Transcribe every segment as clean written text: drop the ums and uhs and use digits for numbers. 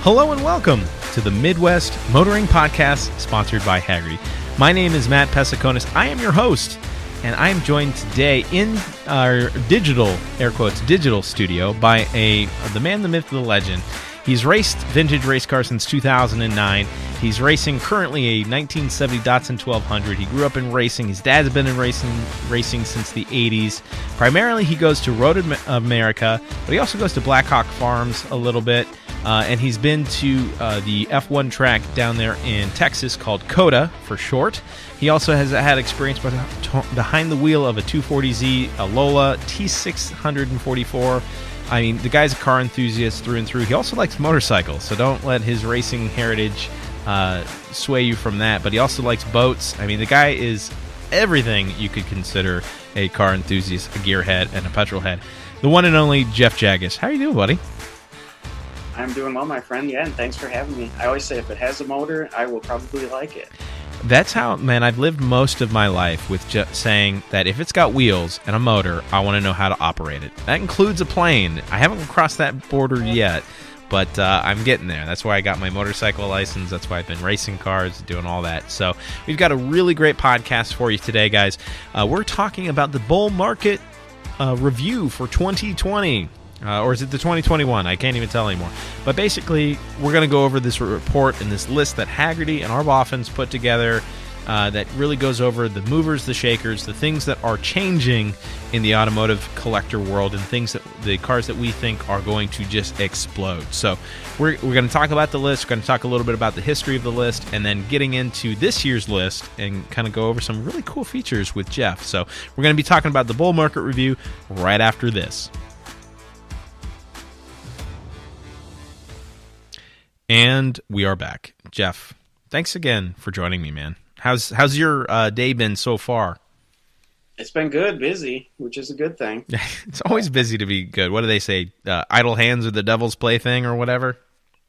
Hello and welcome to the Midwest Motoring Podcast, sponsored by Hagerty. My name is Matt Pesaconis. I am your host, and I am joined today in our digital, air quotes, digital studio by the man, the myth, the legend. He's raced vintage race cars since 2009. He's racing currently a 1970 Datsun 1200. He grew up in racing. His dad's been in racing since the 80s. Primarily, he goes to Road America, but he also goes to Blackhawk Farms a little bit. And he's been to the F1 track down there in Texas called COTA for short. He also has had experience behind the wheel of a 240Z, a Lola T644. I mean, the guy's a car enthusiast through and through. He also likes motorcycles, so don't let his racing heritage sway you from that. But he also likes boats. I mean, the guy is everything you could consider a car enthusiast, a gearhead, and a petrol head. The one and only Jeff Jagusch. How are you doing, buddy? I'm doing well, my friend. Yeah, and thanks for having me. I always say if it has a motor, I will probably like it. That's how, man, I've lived most of my life with just saying that if it's got wheels and a motor, I want to know how to operate it. That includes a plane. I haven't crossed that border yet, but I'm getting there. That's why I got my motorcycle license. That's why I've been racing cars, doing all that. So we've got a really great podcast for you today, guys. We're talking about the bull market review for 2020. Or is it the 2021? I can't even tell anymore. But basically, we're going to go over this report and this list that Hagerty and our Boffins put together that really goes over the movers, the shakers, the things that are changing in the automotive collector world, and the cars that we think are going to just explode. So we're going to talk about the list. We're going to talk a little bit about the history of the list, and then getting into this year's list and kind of go over some really cool features with Jeff. So we're going to be talking about the bull market review right after this. And we are back. Jeff, thanks again for joining me, man. How's your day been so far? It's been good, busy, which is a good thing. It's always busy to be good. What do they say? Idle hands are the devil's plaything or whatever?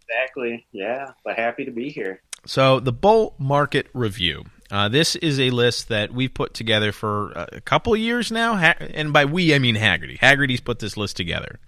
Exactly, yeah, but happy to be here. So the bull market review. This is a list that we've put together for a couple years now, and by we, I mean Hagerty. Hagerty's put this list together.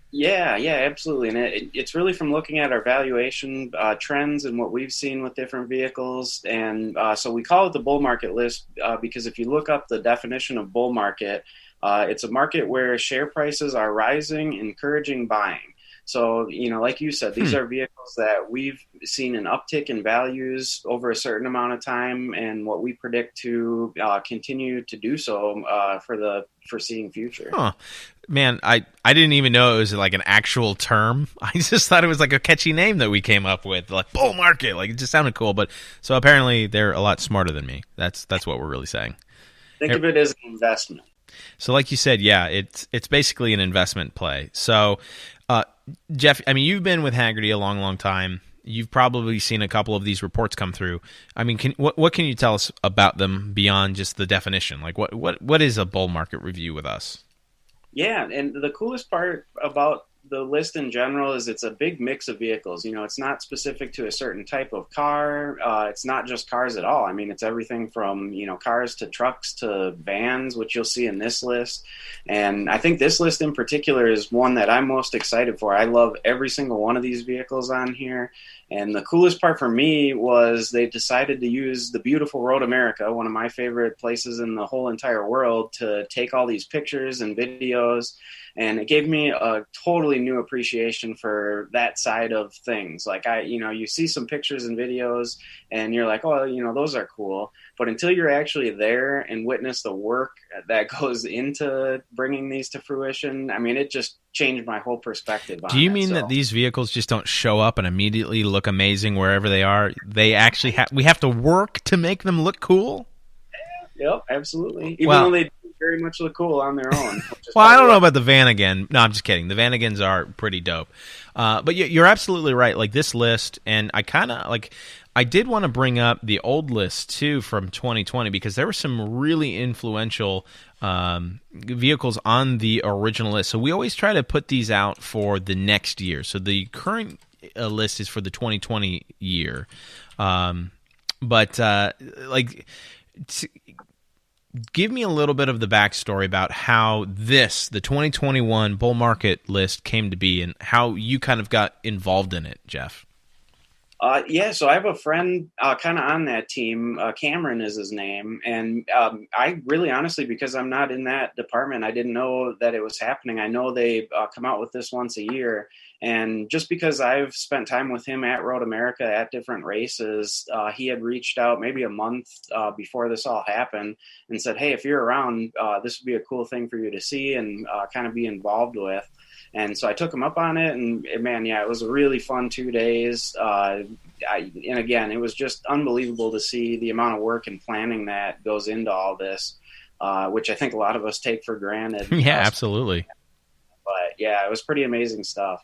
Yeah, absolutely. And it's really from looking at our valuation trends and what we've seen with different vehicles. And so we call it the bull market list because if you look up the definition of bull market, it's a market where share prices are rising, encouraging buying. So, like you said, these are vehicles that we've seen an uptick in values over a certain amount of time, and what we predict to continue to do so for the foreseeing future. Huh. Man, I didn't even know it was like an actual term. I just thought it was like a catchy name that we came up with, like bull market. Like it just sounded cool. But so apparently they're a lot smarter than me. That's what we're really saying. Think of it as an investment. So like you said, yeah, it's basically an investment play. So, Jeff, I mean, you've been with Hagerty a long, long time. You've probably seen a couple of these reports come through. I mean, what can you tell us about them beyond just the definition? Like, what is a bull market review with us? Yeah, and the coolest part about the list in general is it's a big mix of vehicles. It's not specific to a certain type of car. It's not just cars at all. I mean, it's everything from, cars to trucks to vans, which you'll see in this list. And I think this list in particular is one that I'm most excited for. I love every single one of these vehicles on here. And the coolest part for me was they decided to use the beautiful Road America, one of my favorite places in the whole entire world, to take all these pictures and videos. And it gave me a totally new appreciation for that side of things. Like you see some pictures and videos and you're like, oh, those are cool. But until you're actually there and witness the work that goes into bringing these to fruition, I mean, it just changed my whole perspective on it. Do you mean that these vehicles just don't show up and immediately look amazing wherever they are? They actually we have to work to make them look cool? Yep, absolutely. Even though they very much look cool on their own. Well, I don't know about the Vanagon. No, I'm just kidding. The Vanagons are pretty dope. But you're absolutely right. Like this list, and I did want to bring up the old list too from 2020 because there were some really influential vehicles on the original list. So we always try to put these out for the next year. So the current list is for the 2020 year. give me a little bit of the backstory about how the 2021 bull market list came to be and how you kind of got involved in it, Jeff. So I have a friend kind of on that team. Cameron is his name. And I really honestly, because I'm not in that department, I didn't know that it was happening. I know they come out with this once a year. And just because I've spent time with him at Road America at different races, he had reached out maybe a month before this all happened and said, hey, if you're around, this would be a cool thing for you to see and kind of be involved with. And so I took him up on it, and man, yeah, it was a really fun 2 days. And again, it was just unbelievable to see the amount of work and planning that goes into all this, which I think a lot of us take for granted. Yeah, absolutely. But yeah, it was pretty amazing stuff.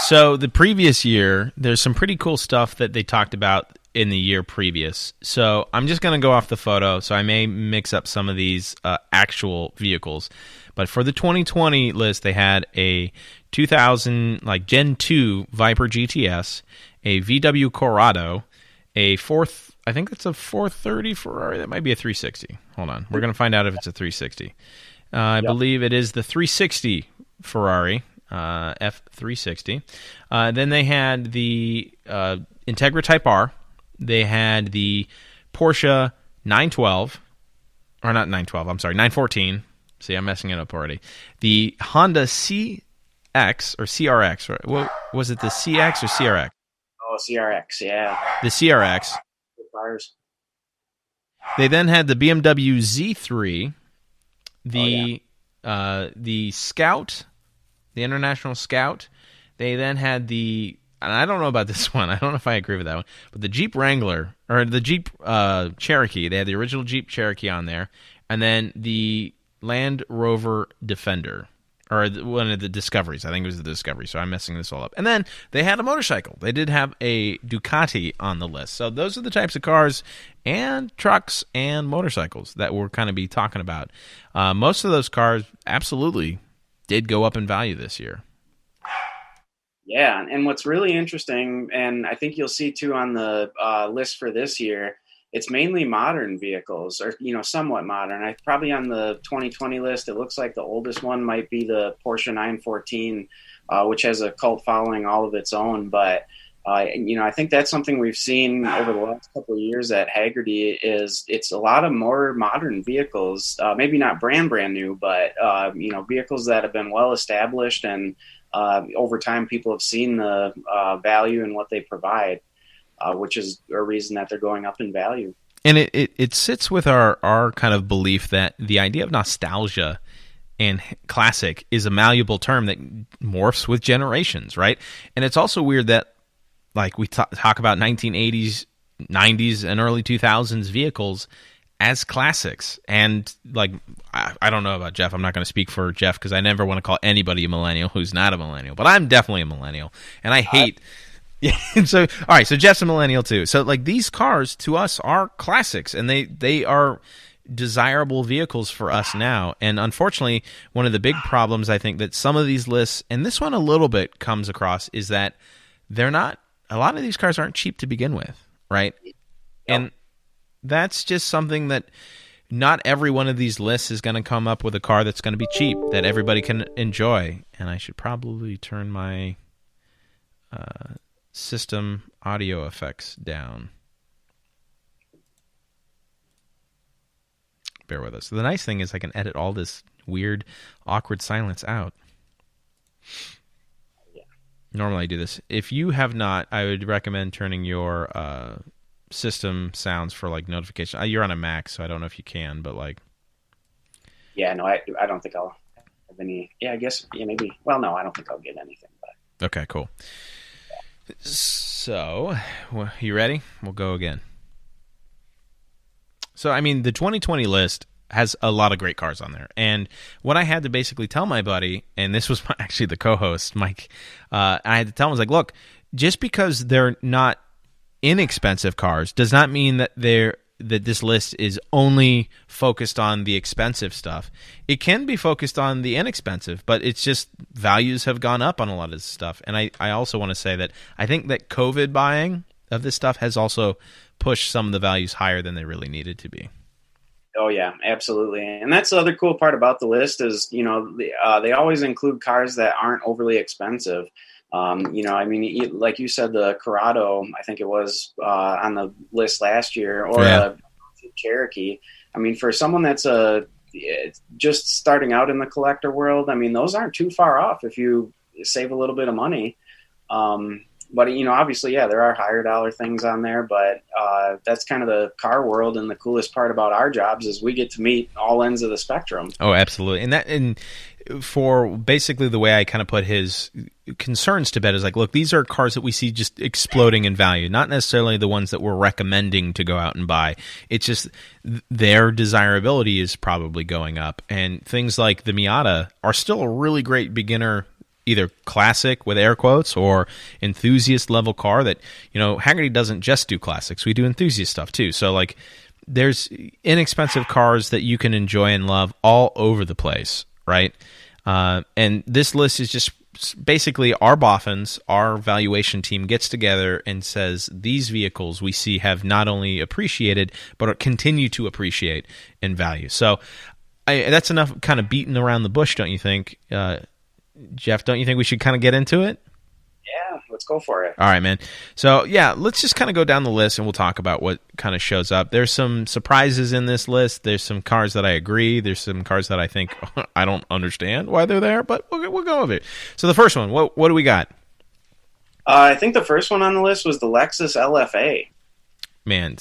So the previous year, there's some pretty cool stuff that they talked about in the year previous. So I'm just going to go off the photo, so I may mix up some of these actual vehicles. But for the 2020 list, they had a 2000 Gen 2 Viper GTS, a VW Corrado, I think it's a 430 Ferrari. That might be a 360. Hold on. We're going to find out if it's a 360. I believe it is the 360 Ferrari, F360. Then they had the Integra Type R. They had the Porsche 912, or not 912, I'm sorry, 914. See, I'm messing it up already. The Honda CX or CRX. Right? What was it, the CX or CRX? Oh, CRX, yeah. The CRX. Cars. They then had the BMW Z3, the Scout, the International Scout. They then had and I don't know about this one. I don't know if I agree with that one. But the Jeep Wrangler, or the Jeep Cherokee. They had the original Jeep Cherokee on there. And then the Land Rover Defender, or one of the Discoveries. I think it was the Discovery, so I'm messing this all up. And then they had a motorcycle. They did have a Ducati on the list. So those are the types of cars and trucks and motorcycles that we're kind of be talking about. Most of those cars absolutely did go up in value this year. Yeah, and what's really interesting, and I think you'll see too on the list for this year, it's mainly modern vehicles, or somewhat modern. Probably on the 2020 list, it looks like the oldest one might be the Porsche 914, which has a cult following all of its own. But I think that's something we've seen over the last couple of years at Hagerty is it's a lot of more modern vehicles, maybe not brand new, but vehicles that have been well established, and over time people have seen the value in what they provide. Which is a reason that they're going up in value. And it sits with our kind of belief that the idea of nostalgia and classic is a malleable term that morphs with generations, right? And it's also weird that, like, we talk about 1980s, 90s, and early 2000s vehicles as classics. And, like, I don't know about Jeff. I'm not going to speak for Jeff because I never want to call anybody a millennial who's not a millennial. But I'm definitely a millennial. And I hate... Yeah, so all right, so Jeff's a millennial too. So like these cars to us are classics, and they are desirable vehicles for us now. And unfortunately, one of the big problems I think that some of these lists, and this one a little bit comes across, is that a lot of these cars aren't cheap to begin with, right? Yep. And that's just something that not every one of these lists is going to come up with a car that's going to be cheap that everybody can enjoy. And I should probably turn my system audio effects down. Bear with us. The nice thing is I can edit all this weird, awkward silence out. Yeah. Normally I do this. If you have not, I would recommend turning your system sounds for like notification. You're on a Mac, so I don't know if you can, but like. Yeah, no, I don't think I'll have any. Yeah, I guess. Yeah, maybe. Well, no, I don't think I'll get anything. But. Okay, cool. So, you ready? We'll go again. So, I mean, the 2020 list has a lot of great cars on there. And what I had to basically tell my buddy, and this was actually the co-host, Mike, I had to tell him, I was like, look, just because they're not inexpensive cars does not mean that this list is only focused on the expensive stuff. It can be focused on the inexpensive, but it's just values have gone up on a lot of this stuff. And I also want to say that I think that COVID buying of this stuff has also pushed some of the values higher than they really needed to be. Oh yeah, absolutely. And that's the other cool part about the list is, they always include cars that aren't overly expensive. I mean, like you said, the Corrado, I think it was on the list last year, or a Cherokee. I mean, for someone that's just starting out in the collector world, I mean, those aren't too far off if you save a little bit of money. But, obviously, yeah, there are higher dollar things on there, but that's kind of the car world. And the coolest part about our jobs is we get to meet all ends of the spectrum. Oh, absolutely. And for basically the way I kind of put his concerns to bed is like, look, these are cars that we see just exploding in value, not necessarily the ones that we're recommending to go out and buy. It's just their desirability is probably going up. And things like the Miata are still a really great beginner, either classic with air quotes or enthusiast level car that, Hagerty doesn't just do classics. We do enthusiast stuff too. So like there's inexpensive cars that you can enjoy and love all over the place, right? And this list is just basically our Boffins, our valuation team gets together and says these vehicles we see have not only appreciated, but continue to appreciate in value. So that's enough kind of beating around the bush, don't you think? Jeff, don't you think we should kind of get into it? Yeah, let's go for it. All right, man. So, yeah, let's just kind of go down the list and we'll talk about what kind of shows up. There's some surprises in this list. There's some cars that I agree. There's some cars that I think I don't understand why they're there, but we'll go with it. So the first one, what do we got? I think the first one on the list was the Lexus LFA. Man,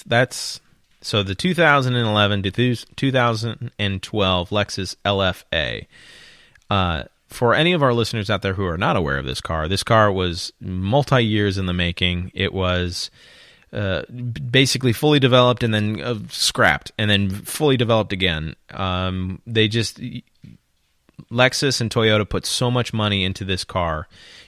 so the 2011 to 2012 Lexus LFA. For any of our listeners out there who are not aware of this car was multi-years in the making. It was basically fully developed and then scrapped and then fully developed again. Lexus and Toyota put so much money into this car.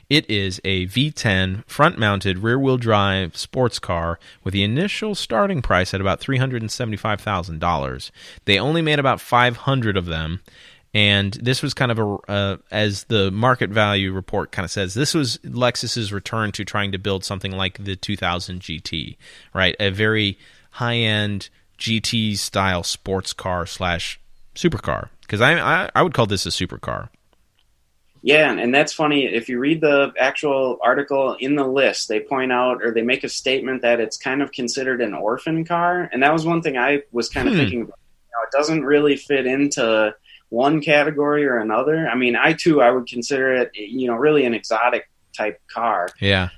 It is a V10 front-mounted rear-wheel drive sports car with the initial starting price at about $375,000. They only made about 500 of them. And this was kind of as the market value report kind of says, this was Lexus's return to trying to build something like the 2000 GT, right? A very high-end GT-style sports car / supercar. Because I would call this a supercar. Yeah, and that's funny. If you read the actual article in the list, they point out or they make a statement that it's kind of considered an orphan car. And that was one thing I was kind of thinking about. It doesn't really fit into one category or another. I mean, I would consider it, really an exotic type car. Yeah.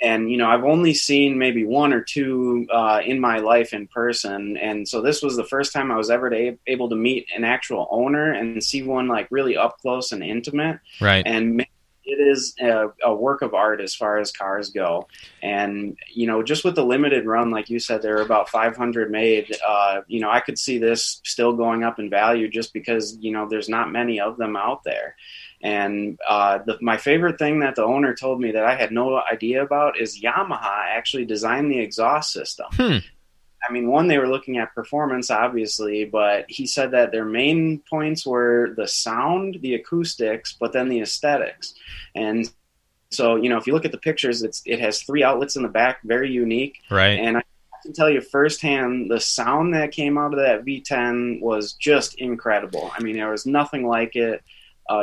And, I've only seen maybe one or two in my life in person. And so this was the first time I was ever able to meet an actual owner and see one like really up close and intimate. Right. And it is a work of art as far as cars go. And, just with the limited run, like you said, there are about 500 made. I could see this still going up in value just because, there's not many of them out there. And my favorite thing that the owner told me that I had no idea about is Yamaha actually designed the exhaust system. I mean, one, they were looking at performance, obviously, but he said that their main points were the sound, the acoustics, but then the aesthetics. And so, if you look at the pictures, it has 3 outlets in the back, very unique. Right. And I can tell you firsthand, the sound that came out of that V10 was just incredible. I mean, there was nothing like it.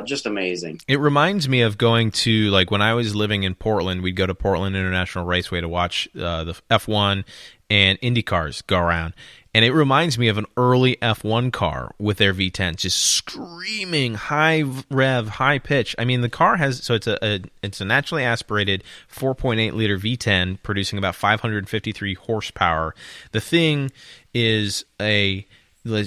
Just amazing. It reminds me of going to, like, when I was living in Portland, we'd go to Portland International Raceway to watch the F1 and Indy cars go around. And it reminds me of an early F1 car with their V10, just screaming, high rev, high pitch. I mean, the car has, so it's a naturally aspirated 4.8 liter V10 producing about 553 horsepower. The thing is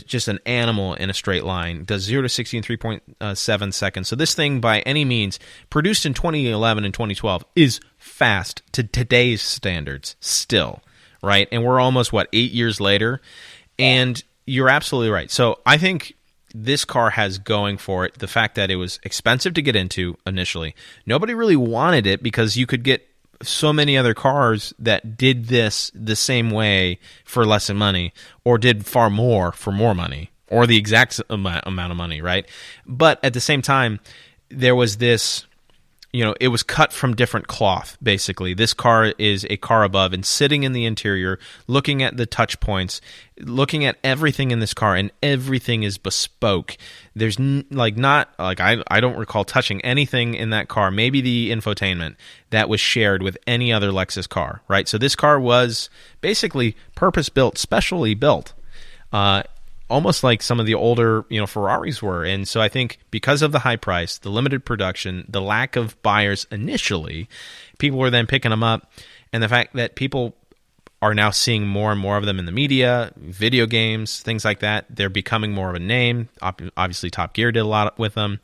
just an animal in a straight line. Does 0 to 60 in 3.7 seconds. So this thing, by any means, produced in 2011 and 2012, is fast to today's standards still, right? And we're almost, 8 years later? And you're absolutely right. So I think this car has going for it the fact that it was expensive to get into initially. Nobody really wanted it because you could get so many other cars that did this the same way for less money, or did far more for more money, or the exact amount of money, right? But at the same time, there was this, it was cut from different cloth, basically. This car is a car above, and sitting in the interior, looking at the touch points, looking at everything in this car, and everything is bespoke. There's I don't recall touching anything in that car, maybe the infotainment, that was shared with any other Lexus car, right? So this car was basically purpose-built, specially built. Almost like some of the older, Ferraris were. And so I think because of the high price, the limited production, the lack of buyers initially, people were then picking them up. And the fact that people are now seeing more and more of them in the media, video games, things like that, they're becoming more of a name. Obviously, Top Gear did a lot with them.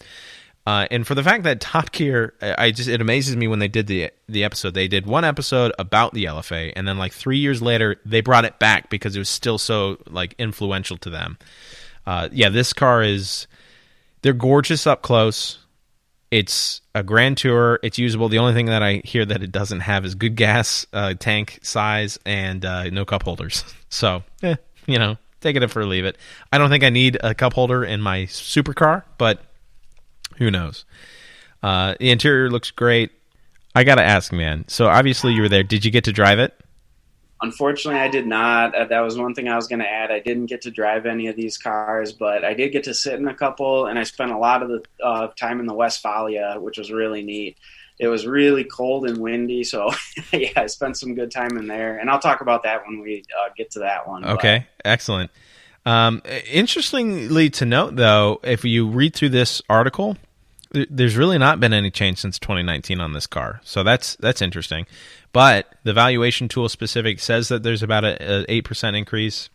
And for the fact that Top Gear, it amazes me when they did the episode. They did one episode about the LFA, and then 3 years later, they brought it back because it was still so influential to them. This car they're gorgeous up close. It's a Grand Tour. It's usable. The only thing that I hear that it doesn't have is good gas tank size and no cup holders. So, take it or leave it. I don't think I need a cup holder in my supercar, but who knows? The interior looks great. I got to ask, man. So obviously you were there. Did you get to drive it? Unfortunately, I did not. That was one thing I was going to add. I didn't get to drive any of these cars, but I did get to sit in a couple, and I spent a lot of the time in the Westfalia, which was really neat. It was really cold and windy, so I spent some good time in there. And I'll talk about that when we get to that one. Okay, excellent. Interestingly to note, though, if you read through this article, there's really not been any change since 2019 on this car. So that's interesting. But the valuation tool specific says that there's about an 8% increase.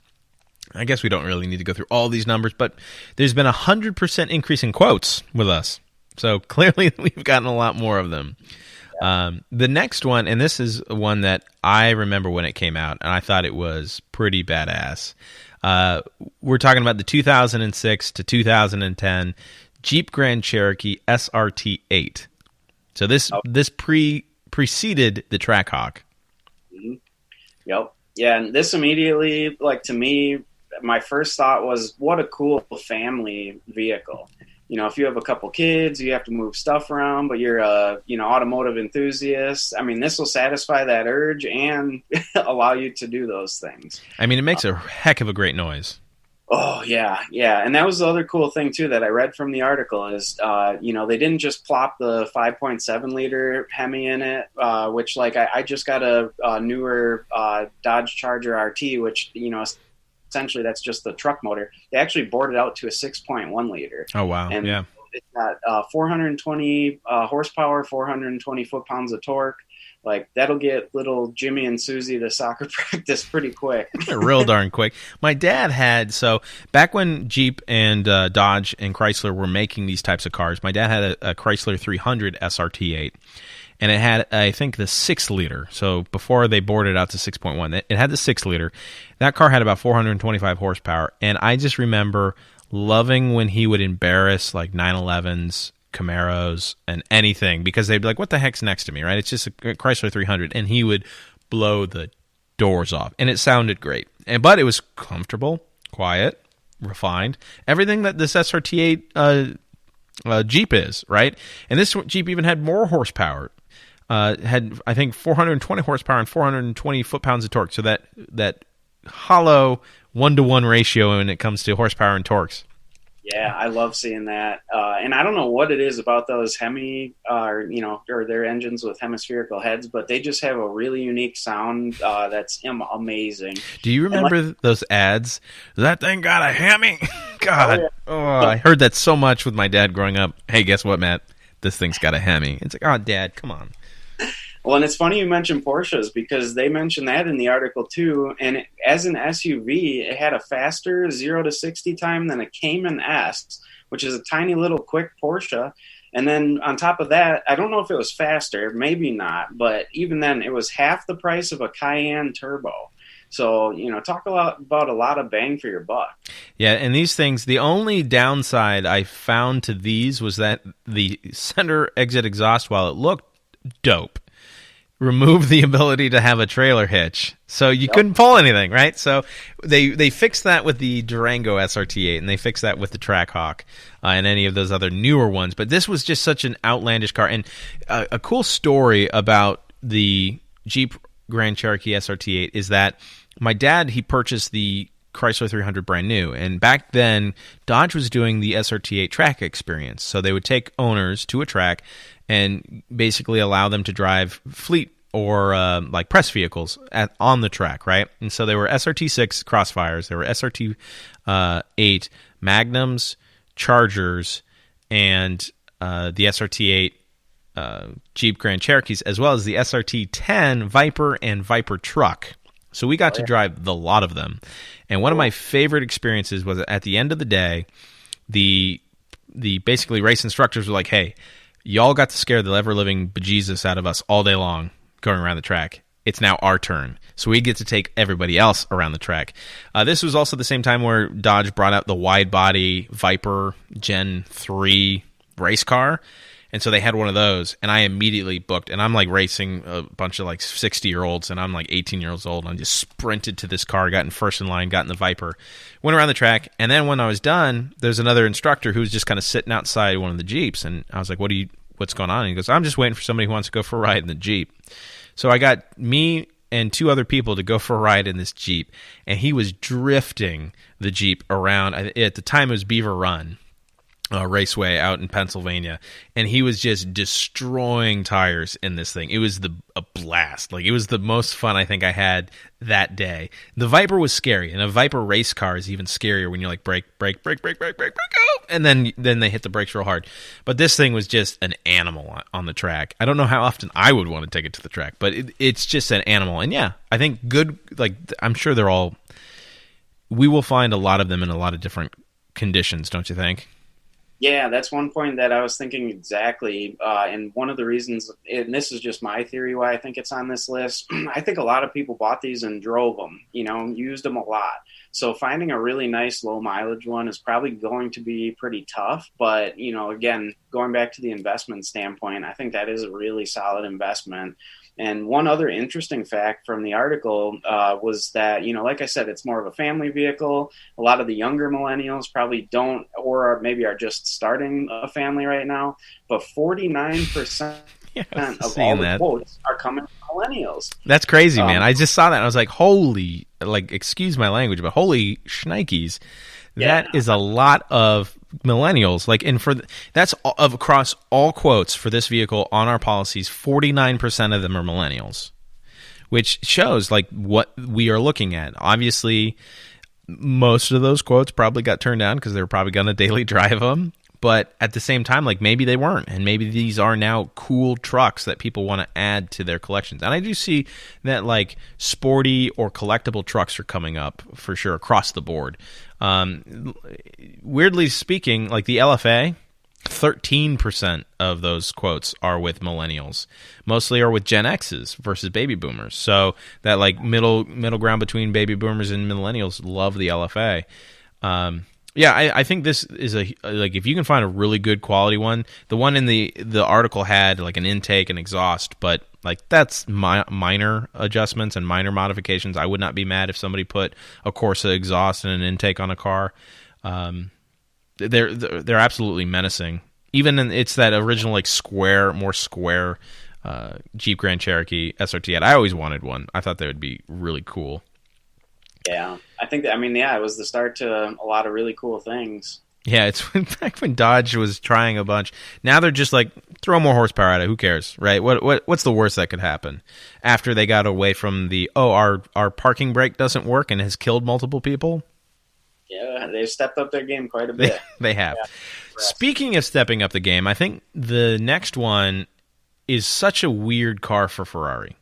I guess we don't really need to go through all these numbers, but there's been 100% increase in quotes with us. So clearly we've gotten a lot more of them. The next one, and this is one that I remember when it came out, and I thought it was pretty badass. We're talking about the 2006 to 2010 Jeep Grand Cherokee SRT 8. So this preceded the Trackhawk. Mm-hmm. Yep. Yeah, and this immediately, to me, my first thought was, what a cool family vehicle. If you have a couple kids, you have to move stuff around, but you're a, automotive enthusiast. I mean, this will satisfy that urge and allow you to do those things. I mean, it makes a heck of a great noise. Oh, yeah. And that was the other cool thing, too, that I read from the article is, they didn't just plop the 5.7-liter Hemi in it, which, I just got a newer Dodge Charger RT, which, essentially that's just the truck motor. They actually bored it out to a 6.1 liter. Oh, wow. And yeah. It's got 420 horsepower, 420 foot-pounds of torque. That'll get little Jimmy and Susie to soccer practice pretty quick. Real darn quick. My dad had, so back when Jeep and Dodge and Chrysler were making these types of cars, my dad had a Chrysler 300 SRT8. And it had, I think, the 6-liter. So before they bored it out to 6.1, it had the 6-liter. That car had about 425 horsepower. And I just remember loving when he would embarrass 911s, Camaros, and anything, because they'd be like, what the heck's next to me, right? It's just a Chrysler 300, and he would blow the doors off, and it sounded great. But it was comfortable, quiet, refined, everything that this SRT8 Jeep is, right? And this Jeep even had more horsepower. Had, I think, 420 horsepower and 420 foot-pounds of torque, so that hollow 1-to-1 ratio when it comes to horsepower and torques. Yeah, I love seeing that. And I don't know what it is about those Hemi, or their engines with hemispherical heads, but they just have a really unique sound that's amazing. Do you remember those ads? That thing got a Hemi? God. I heard that so much with my dad growing up. Hey, guess what, Matt? This thing's got a Hemi. It's like, oh, Dad, come on. Well, and it's funny you mentioned Porsches because they mentioned that in the article too. And as an SUV, it had a faster 0 to 60 time than a Cayman S, which is a tiny little quick Porsche. And then on top of that, I don't know if it was faster, maybe not, but even then it was half the price of a Cayenne Turbo. So, talk about a lot of bang for your buck. Yeah, and these things, the only downside I found to these was that the center exit exhaust, while it looked dope, remove the ability to have a trailer hitch, so you Yep. couldn't pull anything, right? So they fixed that with the Durango SRT8, and they fixed that with the Trackhawk and any of those other newer ones. But this was just such an outlandish car, and a cool story about the Jeep Grand Cherokee SRT8 is that my dad, he purchased the Chrysler 300 brand new, and back then Dodge was doing the SRT8 track experience. So they would take owners to a track and basically allow them to drive fleet or like press vehicles on the track, right? And so they were SRT6 Crossfires, there were SRT8 Magnums, Chargers, and the SRT8 Jeep Grand Cherokees, as well as the SRT10 Viper and Viper truck. So we got to drive the lot of them. And one of my favorite experiences was at the end of the day, the basically race instructors were like, hey, y'all got to scare the ever-living bejesus out of us all day long going around the track. It's now our turn. So we get to take everybody else around the track. This was also the same time where Dodge brought out the wide-body Viper Gen 3 race car. And so they had one of those, and I immediately booked. And I'm like racing a bunch of like 60-year-olds, and I'm like 18 years old. And I just sprinted to this car, got in first in line, got in the Viper, went around the track. And then when I was done, there's another instructor who was just kind of sitting outside one of the Jeeps. And I was like, what's going on? And he goes, I'm just waiting for somebody who wants to go for a ride in the Jeep. So I got me and two other people to go for a ride in this Jeep. And he was drifting the Jeep around. At the time, it was Beaver Run. Raceway out in Pennsylvania, and he was just destroying tires in this thing. It was a blast. Like, it was the most fun I think I had that day. The Viper was scary, and a Viper race car is even scarier when you're like brake, oh! And then they hit the brakes real hard. But this thing was just an animal on the track. I don't know how often I would want to take it to the track, but it's just an animal. And yeah, I think good. Like, I'm sure we will find a lot of them in a lot of different conditions, don't you think? Yeah, that's one point that I was thinking exactly. And one of the reasons, and this is just my theory why I think it's on this list, I think a lot of people bought these and drove them, used them a lot. So finding a really nice low mileage one is probably going to be pretty tough. But, again, going back to the investment standpoint, I think that is a really solid investment. And one other interesting fact from the article was that, like I said, it's more of a family vehicle. A lot of the younger millennials probably don't, or maybe are just starting a family right now. But 49% of all the quotes are coming from millennials. That's crazy, man. I just saw that and I was like, holy, excuse my language, but holy shnikes. That is a lot of millennials. That's across all quotes for this vehicle on our policies. 49% of them are millennials, which shows what we are looking at. Obviously, most of those quotes probably got turned down because they were probably going to daily drive them. But at the same time, maybe they weren't, and maybe these are now cool trucks that people want to add to their collections. And I do see that sporty or collectible trucks are coming up for sure across the board. Weirdly speaking, the LFA, 13% of those quotes are with millennials. Mostly are with Gen X's versus baby boomers. So that middle ground between baby boomers and millennials love the LFA. Yeah, I think this is if you can find a really good quality one. The one in the article had an intake and exhaust, but that's minor adjustments and minor modifications. I would not be mad if somebody put a Corsa exhaust and an intake on a car. They're absolutely menacing. Even it's that original more square Jeep Grand Cherokee SRT. I always wanted one. I thought they would be really cool. Yeah, I think it was the start to a lot of really cool things. Yeah, it's back when Dodge was trying a bunch. Now they're just throw more horsepower at it. Who cares, right? What's the worst that could happen? After they got away from our parking brake doesn't work and has killed multiple people. Yeah, they've stepped up their game quite a bit. They have. Yeah, speaking of stepping up the game, I think the next one is such a weird car for Ferrari.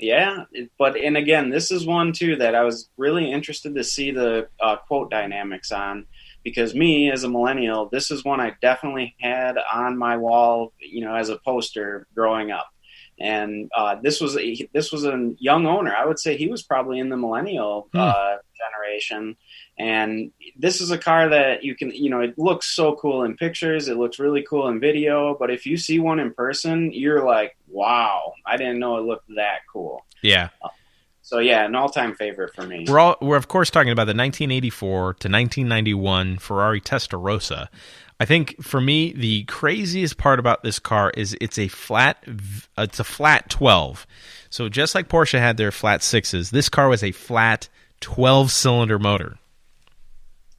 Yeah, and again, this is one, too, that I was really interested to see the quote dynamics on, because me, as a millennial, this is one I definitely had on my wall, as a poster growing up. And this was a young owner. I would say he was probably in the millennial generation. And this is a car that you can, it looks so cool in pictures. It looks really cool in video. But if you see one in person, you're like, wow, I didn't know it looked that cool. Yeah. So yeah, an all-time favorite for me. We're of course talking about the 1984 to 1991 Ferrari Testarossa. I think for me the craziest part about this car is it's a flat 12. So just like Porsche had their flat 6s, this car was a flat 12-cylinder motor.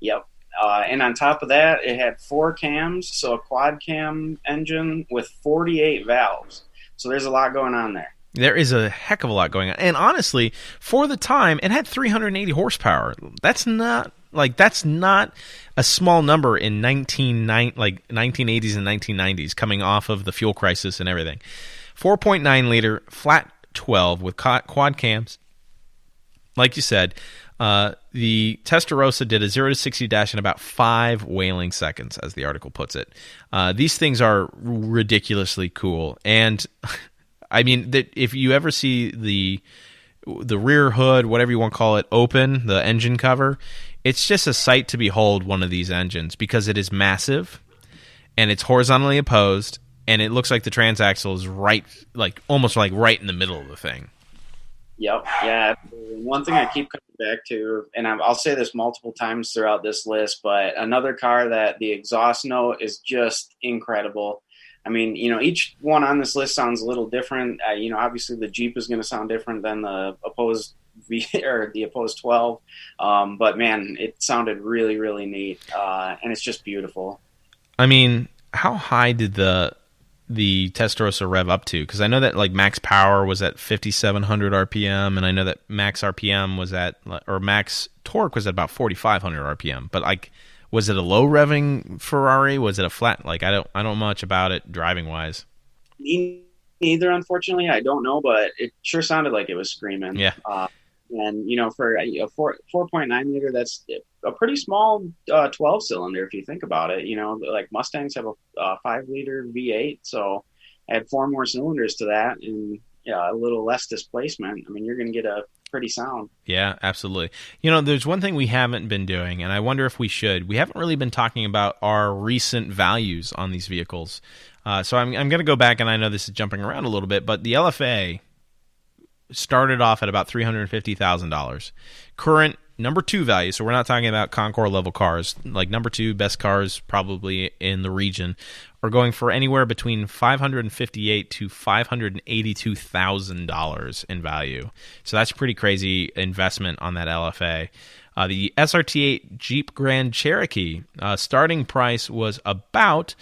Yep. And on top of that, it had 4 cams, so a quad cam engine with 48 valves. So there's a lot going on there. There is a heck of a lot going on. And honestly, for the time, it had 380 horsepower. That's not a small number in 1980s and 1990s, coming off of the fuel crisis and everything. 4.9 liter flat 12 with quad cams. Like you said, the Testarossa did a 0 to 60 dash in about 5 whaling seconds, as the article puts it. These things are ridiculously cool. And I mean, if you ever see the rear hood, whatever you want to call it, open, the engine cover, it's just a sight to behold, one of these engines, because it is massive and it's horizontally opposed, and it looks like the transaxle is almost right in the middle of the thing. Yep. Yeah. One thing I keep coming back to, and I'll say this multiple times throughout this list, but another car that the exhaust note is just incredible. I mean, each one on this list sounds a little different. Obviously the Jeep is going to sound different than the opposed the opposed 12. But man, it sounded really, really neat. And it's just beautiful. I mean, how high did the Testarossa rev up to? Because I know that max power was at 5,700 RPM, and I know that max RPM was max torque was at about 4,500 RPM. But was it a low revving Ferrari? Was it a flat? I don't know much about it driving wise. Neither, unfortunately. I don't know, but it sure sounded like it was screaming. Yeah. And for a 4.9 liter, that's a pretty small 12 cylinder if you think about it. Mustangs have a 5 liter V8, so add 4 more cylinders to that, and a little less displacement. I mean, you're going to get a pretty sound. Yeah, absolutely. There's one thing we haven't been doing, and I wonder if we should. We haven't really been talking about our recent values on these vehicles. So I'm going to go back, and I know this is jumping around a little bit, but the LFA started off at about $350,000. Current number 2 value, so we're not talking about Concours level cars, number 2 best cars probably in the region, are going for anywhere between $558,000 to $582,000 in value. So that's a pretty crazy investment on that LFA. The SRT8 Jeep Grand Cherokee starting price was about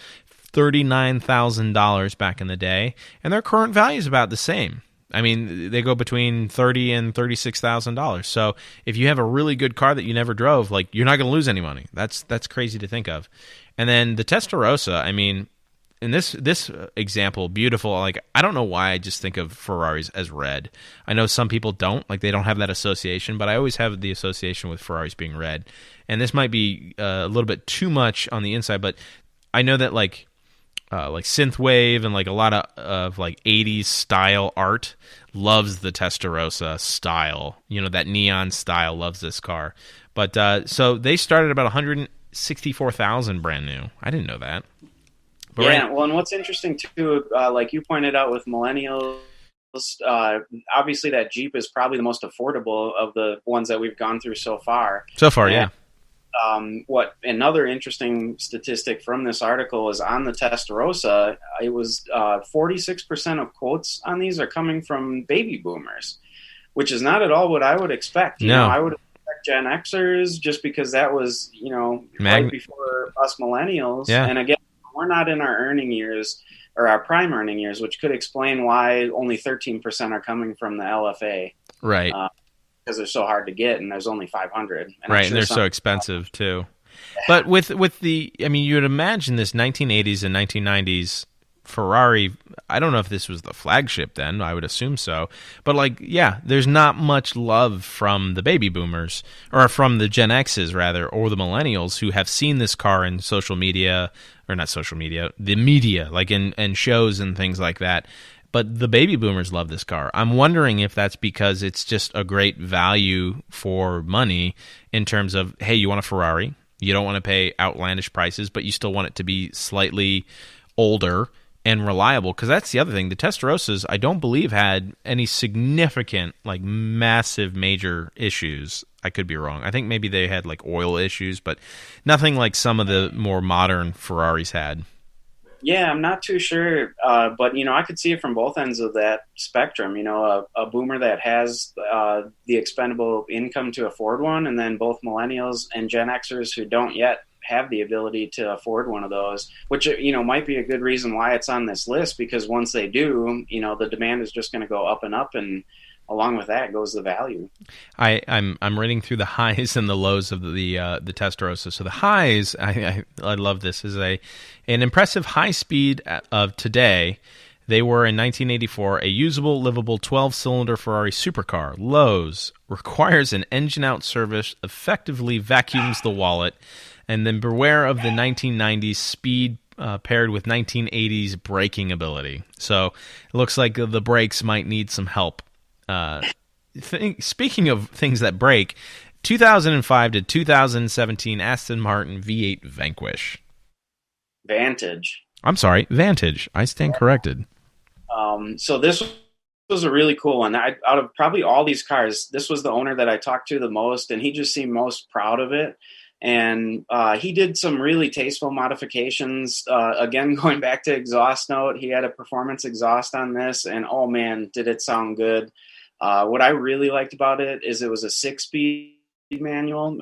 $39,000 back in the day, and their current value is about the same. I mean, they go between $30,000 and $36,000. So if you have a really good car that you never drove, you're not going to lose any money. That's crazy to think of. And then the Testarossa, I mean, in this example, beautiful. I don't know why I just think of Ferraris as red. I know some people don't. They don't have that association, but I always have the association with Ferraris being red. And this might be a little bit too much on the inside, but I know that synthwave and a lot of 80s style art loves the Testarossa style. That neon style loves this car. But so they started about $164,000 brand new. I didn't know that. But well, and what's interesting too, like you pointed out with millennials, obviously that Jeep is probably the most affordable of the ones that we've gone through so far. Yeah. What another interesting statistic from this article is on the Testarossa, it was 46% of quotes on these are coming from baby boomers, which is not at all what I would expect. I would expect Gen Xers just because that was, right before us millennials. Yeah. And again, we're not in our earning years or our prime earning years, which could explain why only 13% are coming from the LFA. Right. Because they're so hard to get, and there's only 500. And they're so expensive too. But with the, I mean, you would imagine this 1980s and 1990s Ferrari. I don't know if this was the flagship then. I would assume so. But there's not much love from the baby boomers, or from the Gen X's rather, or the millennials who have seen this car in social media, or not social media, the media, in shows and things like that. But the baby boomers love this car. I'm wondering if that's because it's just a great value for money in terms of, hey, you want a Ferrari, you don't want to pay outlandish prices, but you still want it to be slightly older and reliable, because that's the other thing. The Testarossas, I don't believe, had any significant, like massive major issues. I could be wrong. I think maybe they had like oil issues, but nothing like some of the more modern Ferraris had. Yeah, I'm not too sure, but I could see it from both ends of that spectrum. A boomer that has the expendable income to afford one, and then both millennials and Gen Xers who don't yet have the ability to afford one of those, which might be a good reason why it's on this list, because once they do, the demand is just going to go up and up, and along with that goes the value. I'm reading through the highs and the lows of the Testarossa. So the highs, I love this, is an impressive high speed of today. They were in 1984 a usable, livable 12-cylinder Ferrari supercar. Lows requires an engine-out service, effectively vacuums the wallet, and then beware of the 1990s speed paired with 1980s braking ability. So it looks like the brakes might need some help. Speaking of things that break, 2005 to 2017 Aston Martin V8 Vanquish. Vantage. I'm sorry, Vantage. I stand corrected. So this was a really cool one. Out of probably all these cars, this was the owner that I talked to the most, and he just seemed most proud of it. And he did some really tasteful modifications. Again, going back to exhaust note, he had a performance exhaust on this, and oh man, did it sound good. What I really liked about it is it was a 6-speed manual,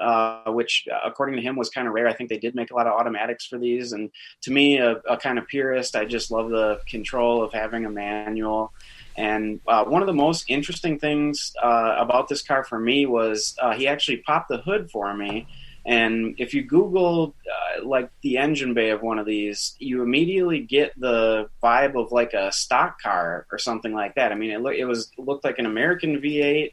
which according to him was kind of rare. I think they did make a lot of automatics for these. And to me, a kind of purist, I just love the control of having a manual. And one of the most interesting things about this car for me was he actually popped the hood for me. And if you Google like the engine bay of one of these, you immediately get the vibe of like a stock car or something like that. I mean, it looked like an American V8,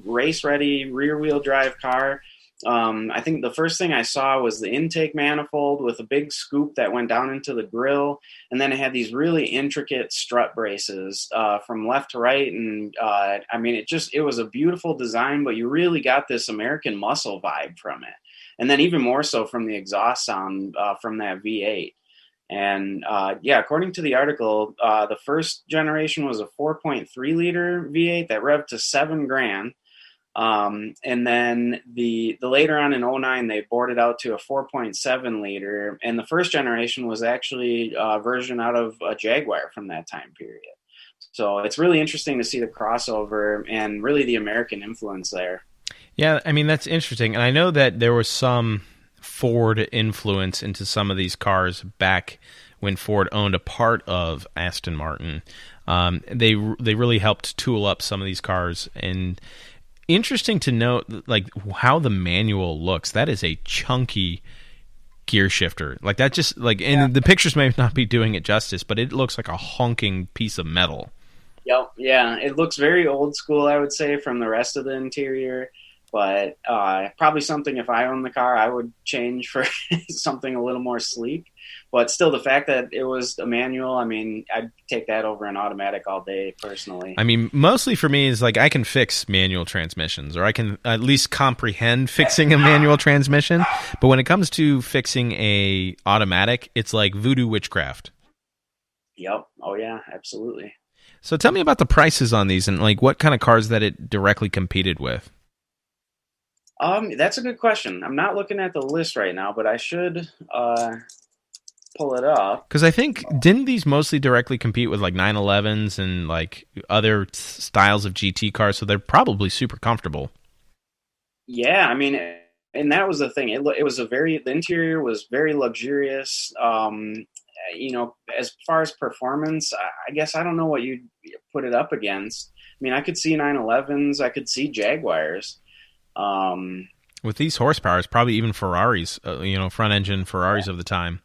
race ready rear wheel drive car. I think the first thing I saw was the intake manifold with a big scoop that went down into the grill, and then it had these really intricate strut braces from left to right. And I mean, it was a beautiful design, but you really got this American muscle vibe from it. And then even more so from the exhaust sound from that V8. And according to the article, the first generation was a 4.3 liter V8 that revved to $7,000. And then the later on in 2009, they bored it out to a 4.7 liter. And the first generation was actually a version out of a Jaguar from that time period. So it's really interesting to see the crossover and really the American influence there. Yeah, I mean, that's interesting. And I know that there was some Ford influence into some of these cars back when Ford owned a part of Aston Martin. They really helped tool up some of these cars. And interesting to note, like, how the manual looks. That is a chunky gear shifter. Like, that just, like, and the pictures may not be doing it justice, but it looks like a honking piece of metal. Yep, yeah. It looks very old school, I would say, from the rest of the interior. But probably something, if I owned the car, I would change for something a little more sleek. But still, the fact that it was a manual, I mean, I'd take that over an automatic all day, personally. I mean, mostly for me is like I can fix manual transmissions, or I can at least comprehend fixing a manual transmission. But when it comes to fixing a automatic, it's like voodoo witchcraft. Yep. Oh, yeah, absolutely. So tell me about the prices on these and like what kind of cars that it directly competed with. That's a good question. I'm not looking at the list right now, but I should pull it up. Because I think, didn't these mostly directly compete with like 911s and like other styles of GT cars? So they're probably super comfortable. Yeah, I mean, and that was the thing. The interior was very luxurious. As far as performance, I guess I don't know what you'd put it up against. I mean, I could see 911s. I could see Jaguars. With these horsepowers, probably even Ferraris, front engine Ferraris of the time.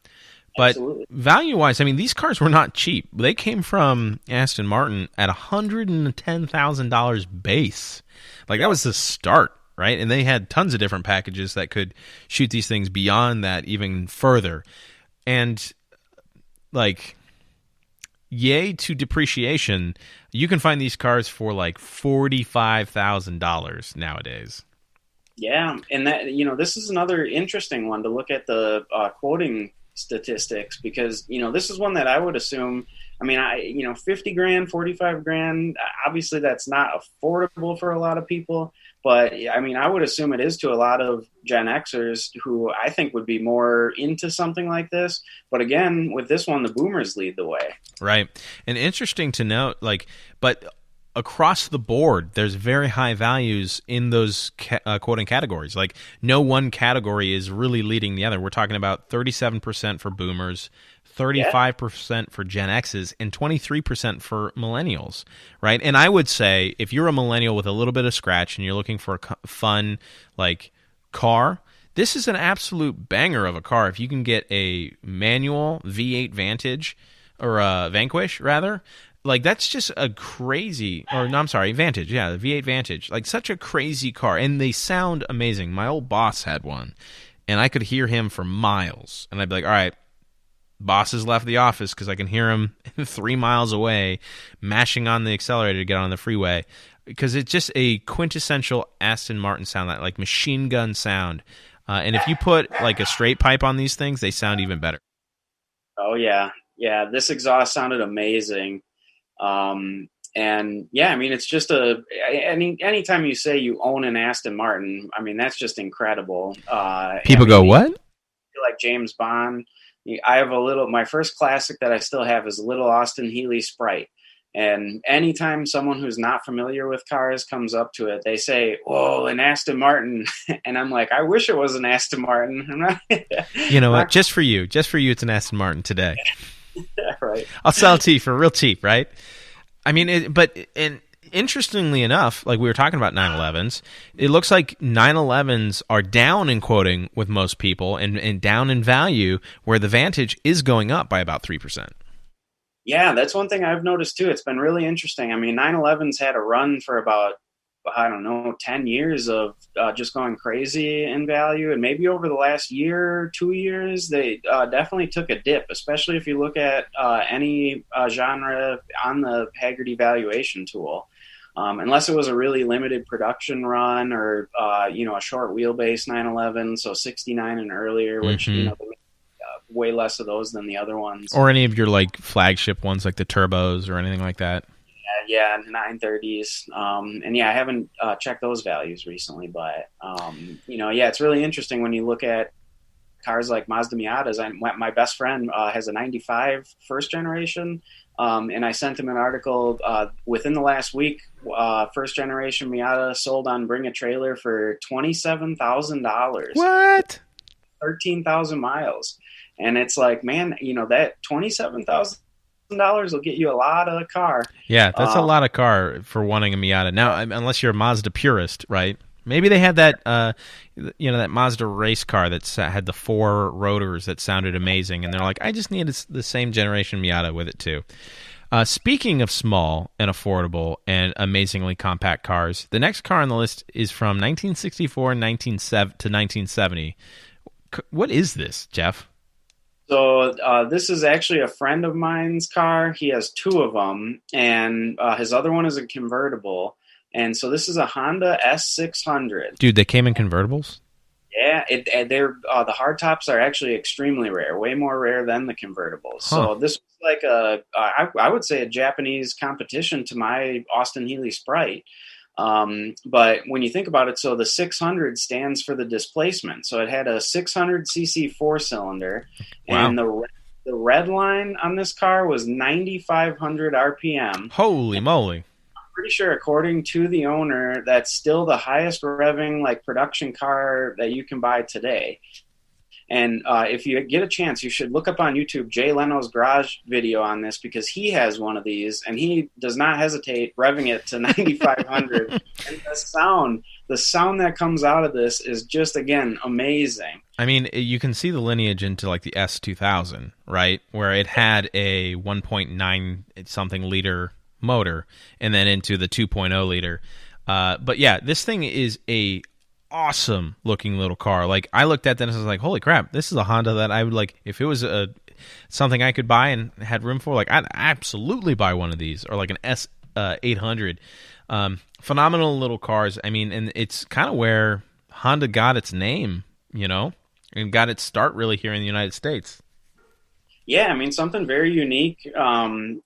But value-wise, I mean, these cars were not cheap. They came from Aston Martin at $110,000 base. Like, that was the start, right? And they had tons of different packages that could shoot these things beyond that even further. And, like, yay to depreciation, you can find these cars for, like, $45,000 nowadays. Yeah, and that this is another interesting one to look at the quoting statistics, because, this is one that I would assume, 50 grand, 45 grand, obviously that's not affordable for a lot of people, but I would assume it is to a lot of Gen Xers who I think would be more into something like this. But again, with this one, the boomers lead the way. Right. And interesting to note, but across the board, there's very high values in those quoting categories. Like, no one category is really leading the other. We're talking about 37% for boomers, 35% for Gen X's, and 23% for millennials, right? And I would say if you're a millennial with a little bit of scratch and you're looking for a fun, car, this is an absolute banger of a car. If you can get a manual V8 Vantage, or a Vanquish, rather, that's just a crazy, Vantage, yeah, the V8 Vantage. Such a crazy car, and they sound amazing. My old boss had one, and I could hear him for miles, and I'd be like, all right, boss has left the office, because I can hear him 3 miles away mashing on the accelerator to get on the freeway, because it's just a quintessential Aston Martin sound, that machine gun sound. And if you put a straight pipe on these things, they sound even better. Oh yeah, this exhaust sounded amazing. And yeah, it's just anytime you say you own an Aston Martin, that's just incredible. People go, what? Like James Bond. I have my first classic that I still have is a little Austin Healey Sprite. And anytime someone who's not familiar with cars comes up to it, they say, "Whoa, an Aston Martin." And I'm like, I wish it was an Aston Martin. I'm not, you know what? Just for you, it's an Aston Martin today. Right. I'll sell it to you for real cheap, right? But interestingly enough, we were talking about 911s, it looks like 911s are down in quoting with most people and down in value, where the Vantage is going up by about 3%. Yeah, that's one thing I've noticed too. It's been really interesting. 911s had a run for about, 10 years of just going crazy in value. And maybe over the last year, 2 years, they definitely took a dip, especially if you look at any genre on the Hagerty valuation tool. Unless it was a really limited production run or, a short wheelbase 911, so 69 and earlier, which, way less of those than the other ones. Or any of your flagship ones, like the turbos or anything like that. Yeah, 930s. And yeah, I haven't checked those values recently, but it's really interesting when you look at cars like Mazda Miatas. My best friend has a 95 first generation, and I sent him an article within the last week. First generation Miata sold on Bring a Trailer for $27,000. What? 13,000 miles. And it's like, man, that $27,000 will get you a lot of car. Yeah, that's a lot of car for wanting a Miata. Now, unless you're a Mazda purist, right? Maybe they had that, that Mazda race car that had the 4 rotors that sounded amazing, and they're like, I just need the same generation Miata with it too. Speaking of small and affordable and amazingly compact cars, the next car on the list is from 1964 to 1970. What is this, Jeff? So this is actually a friend of mine's car. He has 2 of them, and his other one is a convertible. And so this is a Honda S600. Dude, they came in convertibles? Yeah, they're the hardtops are actually extremely rare, way more rare than the convertibles. Huh. So this was I would say a Japanese competition to my Austin Healey Sprite. But when you think about it, so the 600 stands for the displacement. So it had a 600cc 4-cylinder, wow. And the red line on this car was 9,500 RPM. Holy moly. Pretty sure, according to the owner, that's still the highest revving production car that you can buy today. And if you get a chance, you should look up on YouTube Jay Leno's garage video on this, because he has one of these and he does not hesitate revving it to 9,500. And the sound that comes out of this is just, again, amazing. You can see the lineage into the S2000, right? Where it had a 1.9 something liter motor and then into the 2.0 liter. But yeah, this thing is a awesome looking little car. I looked at that and I was like, holy crap, this is a Honda that I would if it was something I could buy and had room for, I'd absolutely buy one of these, or an S800. Phenomenal little cars. And it's kind of where Honda got its name, and got its start really here in the United States. Yeah, I mean, something very unique. And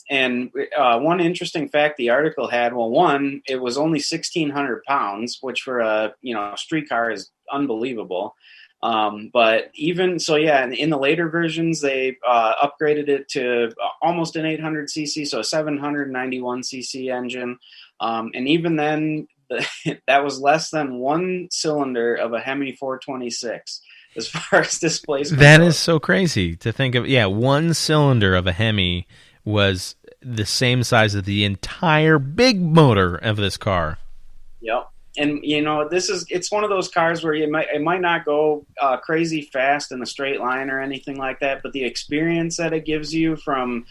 one interesting fact the article had, well, one, it was only 1,600 pounds, which for a, street car is unbelievable. But even so, yeah, in the later versions, they upgraded it to almost an 800 cc, so a 791 cc engine. And even then, that was less than one cylinder of a Hemi 426 as far as displacement That goes. is so crazy to think of. Yeah, one cylinder of a Hemi was the same size as the entire big motor of this car. Yep. And it's one of those cars where it might not go crazy fast in a straight line or anything like that, but the experience that it gives you from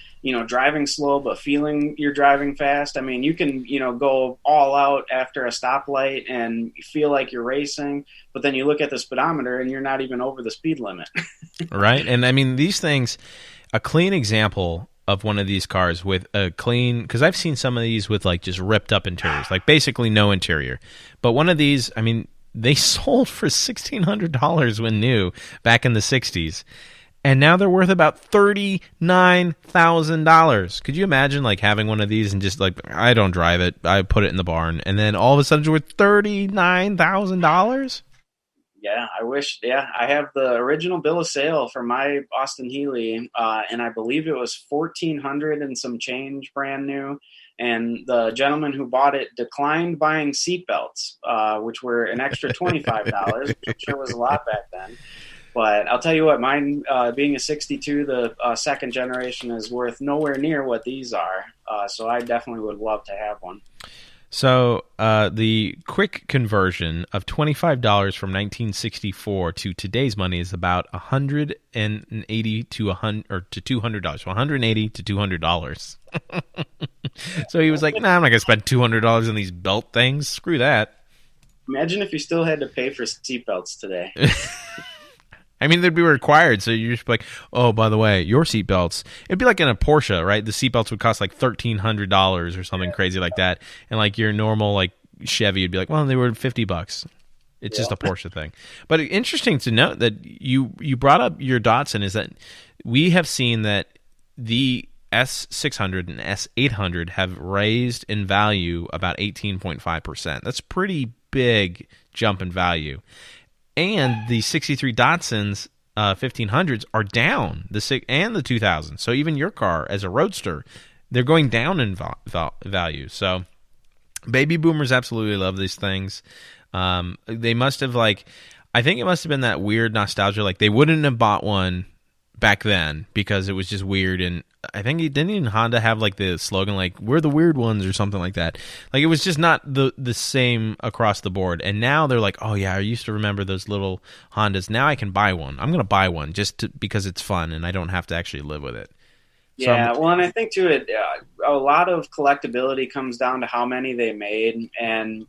driving slow but feeling you're driving fast. I mean, you can go all out after a stoplight and feel like you're racing, but then you look at the speedometer and you're not even over the speed limit. Right? And I mean, these things, a clean example of one of these cars with a clean, because I've seen some of these with like just ripped up interiors, like basically no interior. But one of these, I mean, they sold for $1,600 when new back in the 60s. And now they're worth about $39,000. Could you imagine like having one of these and just like, I don't drive it, I put it in the barn, and then all of a sudden it's worth $39,000? Yeah, I wish. Yeah, I have the original bill of sale for my Austin Healey, and I believe it was 1,400 and some change, brand new. And the gentleman who bought it declined buying seatbelts, which were an extra $25, which I'm sure was a lot back then. But I'll tell you what, mine being a 62, the second generation, is worth nowhere near what these are. So I definitely would love to have one. So the quick conversion of $25 from 1964 to today's money is about $180 to $200, so $180 to $200. So he was like, "Nah, I'm not gonna spend $200 on these belt things. Screw that." Imagine if you still had to pay for seatbelts today. I mean, they'd be required, so you're just like, oh, by the way, your seatbelts. It'd be like in a Porsche, right? The seatbelts would cost like $1,300 or something crazy like that, and like your normal like Chevy would be like, well, they were $50. It's just a Porsche thing. But interesting to note that you brought up your Datsun is that we have seen that the S600 and S800 have raised in value about 18.5%. That's a pretty big jump in value. And the 63 Datsuns 1500s are down, and the 2000s. So even your car as a roadster, they're going down in value. So baby boomers absolutely love these things. They must have I think it must have been that weird nostalgia. Like they wouldn't have bought one back then because it was just weird. And I think didn't even Honda have like the slogan like "We're the weird ones" or something like that. Like it was just not the same across the board. And now they're like, oh yeah, I used to remember those little Hondas. Now I can buy one. I'm gonna buy one because it's fun and I don't have to actually live with it. Yeah, well, and I think too, a lot of collectability comes down to how many they made, and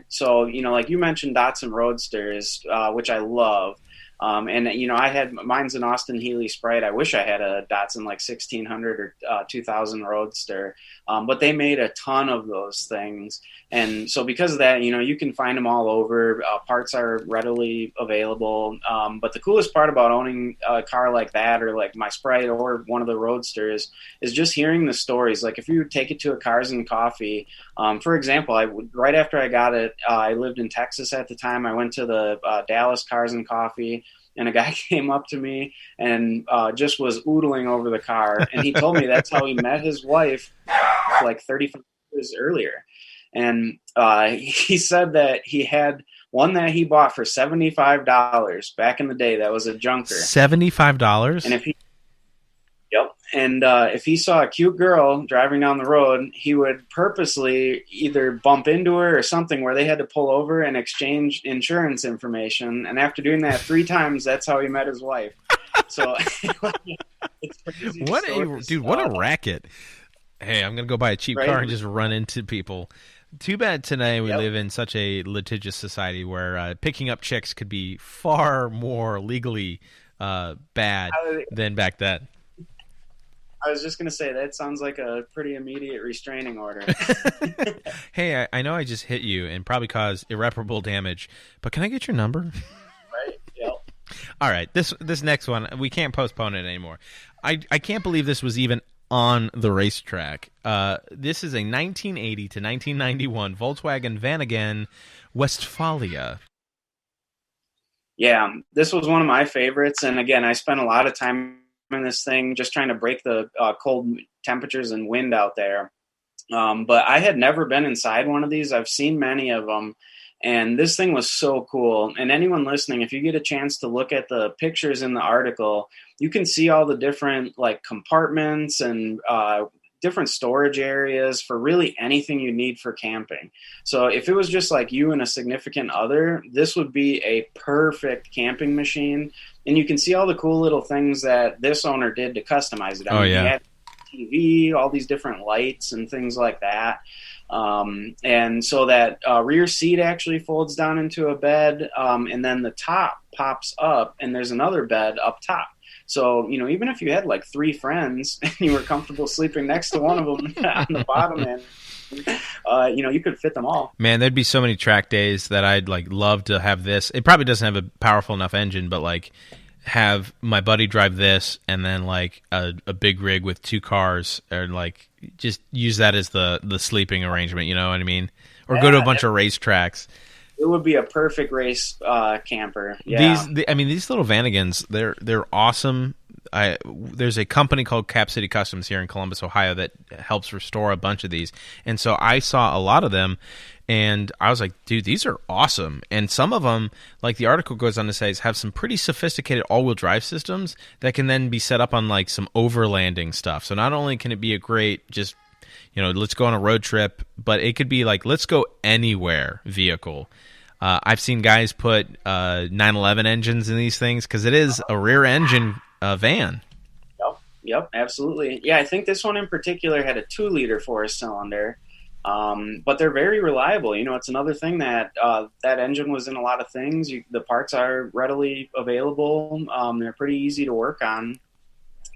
so like you mentioned, Datsun Roadsters, which I love. And I had mine's an Austin Healey Sprite. I wish I had a Datsun like 1600 or 2000 Roadster, but they made a ton of those things, and so because of that, you can find them all over. Parts are readily available. But the coolest part about owning a car like that, or like my Sprite or one of the Roadsters, is just hearing the stories. Like if you take it to a Cars and Coffee, for example, right after I got it, I lived in Texas at the time. I went to the Dallas Cars and Coffee. And a guy came up to me and just was oodling over the car. And he told me that's how he met his wife like 35 years earlier. And he said that he had one that he bought for $75 back in the day. That was a junker. $75? And if he saw a cute girl driving down the road, he would purposely either bump into her or something where they had to pull over and exchange insurance information. And after doing that 3 times, that's how he met his wife. So it's crazy. What a racket. Hey, I'm going to go buy a cheap car and just run into people. Too bad today we live in such a litigious society where picking up chicks could be far more legally bad than back then. I was just going to say, that sounds like a pretty immediate restraining order. Hey, I know I just hit you and probably caused irreparable damage, but can I get your number? Right, yep. All right, this next one, we can't postpone it anymore. I can't believe this was even on the racetrack. This is a 1980 to 1991 Volkswagen Vanagon Westfalia. Yeah, this was one of my favorites. And again, I spent a lot of time in this thing just trying to break the cold temperatures and wind out there. But I had never been inside one of these. I've seen many of them. And this thing was so cool. And anyone listening, if you get a chance to look at the pictures in the article, you can see all the different like compartments and different storage areas for really anything you need for camping. So if it was just like you and a significant other, this would be a perfect camping machine. And you can see all the cool little things that this owner did to customize it. He had TV, all these different lights and things like that. And so that rear seat actually folds down into a bed, and then the top pops up and there's another bed up top. So, even if you had like 3 friends and you were comfortable sleeping next to one of them on the bottom end, you could fit them all. Man, there'd be so many track days that I'd like love to have this. It probably doesn't have a powerful enough engine, but like have my buddy drive this and then like a big rig with 2 cars, or like just use that as the sleeping arrangement, you know what I mean? Or go to a bunch of race tracks. It would be a perfect race camper. Yeah. These little Vanagons, they're awesome. There's a company called Cap City Customs here in Columbus, Ohio, that helps restore a bunch of these, and so I saw a lot of them, and I was like, dude, these are awesome. And some of them, like the article goes on to say, have some pretty sophisticated all-wheel drive systems that can then be set up on like some overlanding stuff. So not only can it be a great just let's go on a road trip, but it could be like, let's go anywhere vehicle. I've seen guys put 911 engines in these things because it is a rear engine van. Yep, absolutely. Yeah, I think this one in particular had a 2-liter 4-cylinder, but they're very reliable. It's another thing that that engine was in a lot of things. The parts are readily available. They're pretty easy to work on.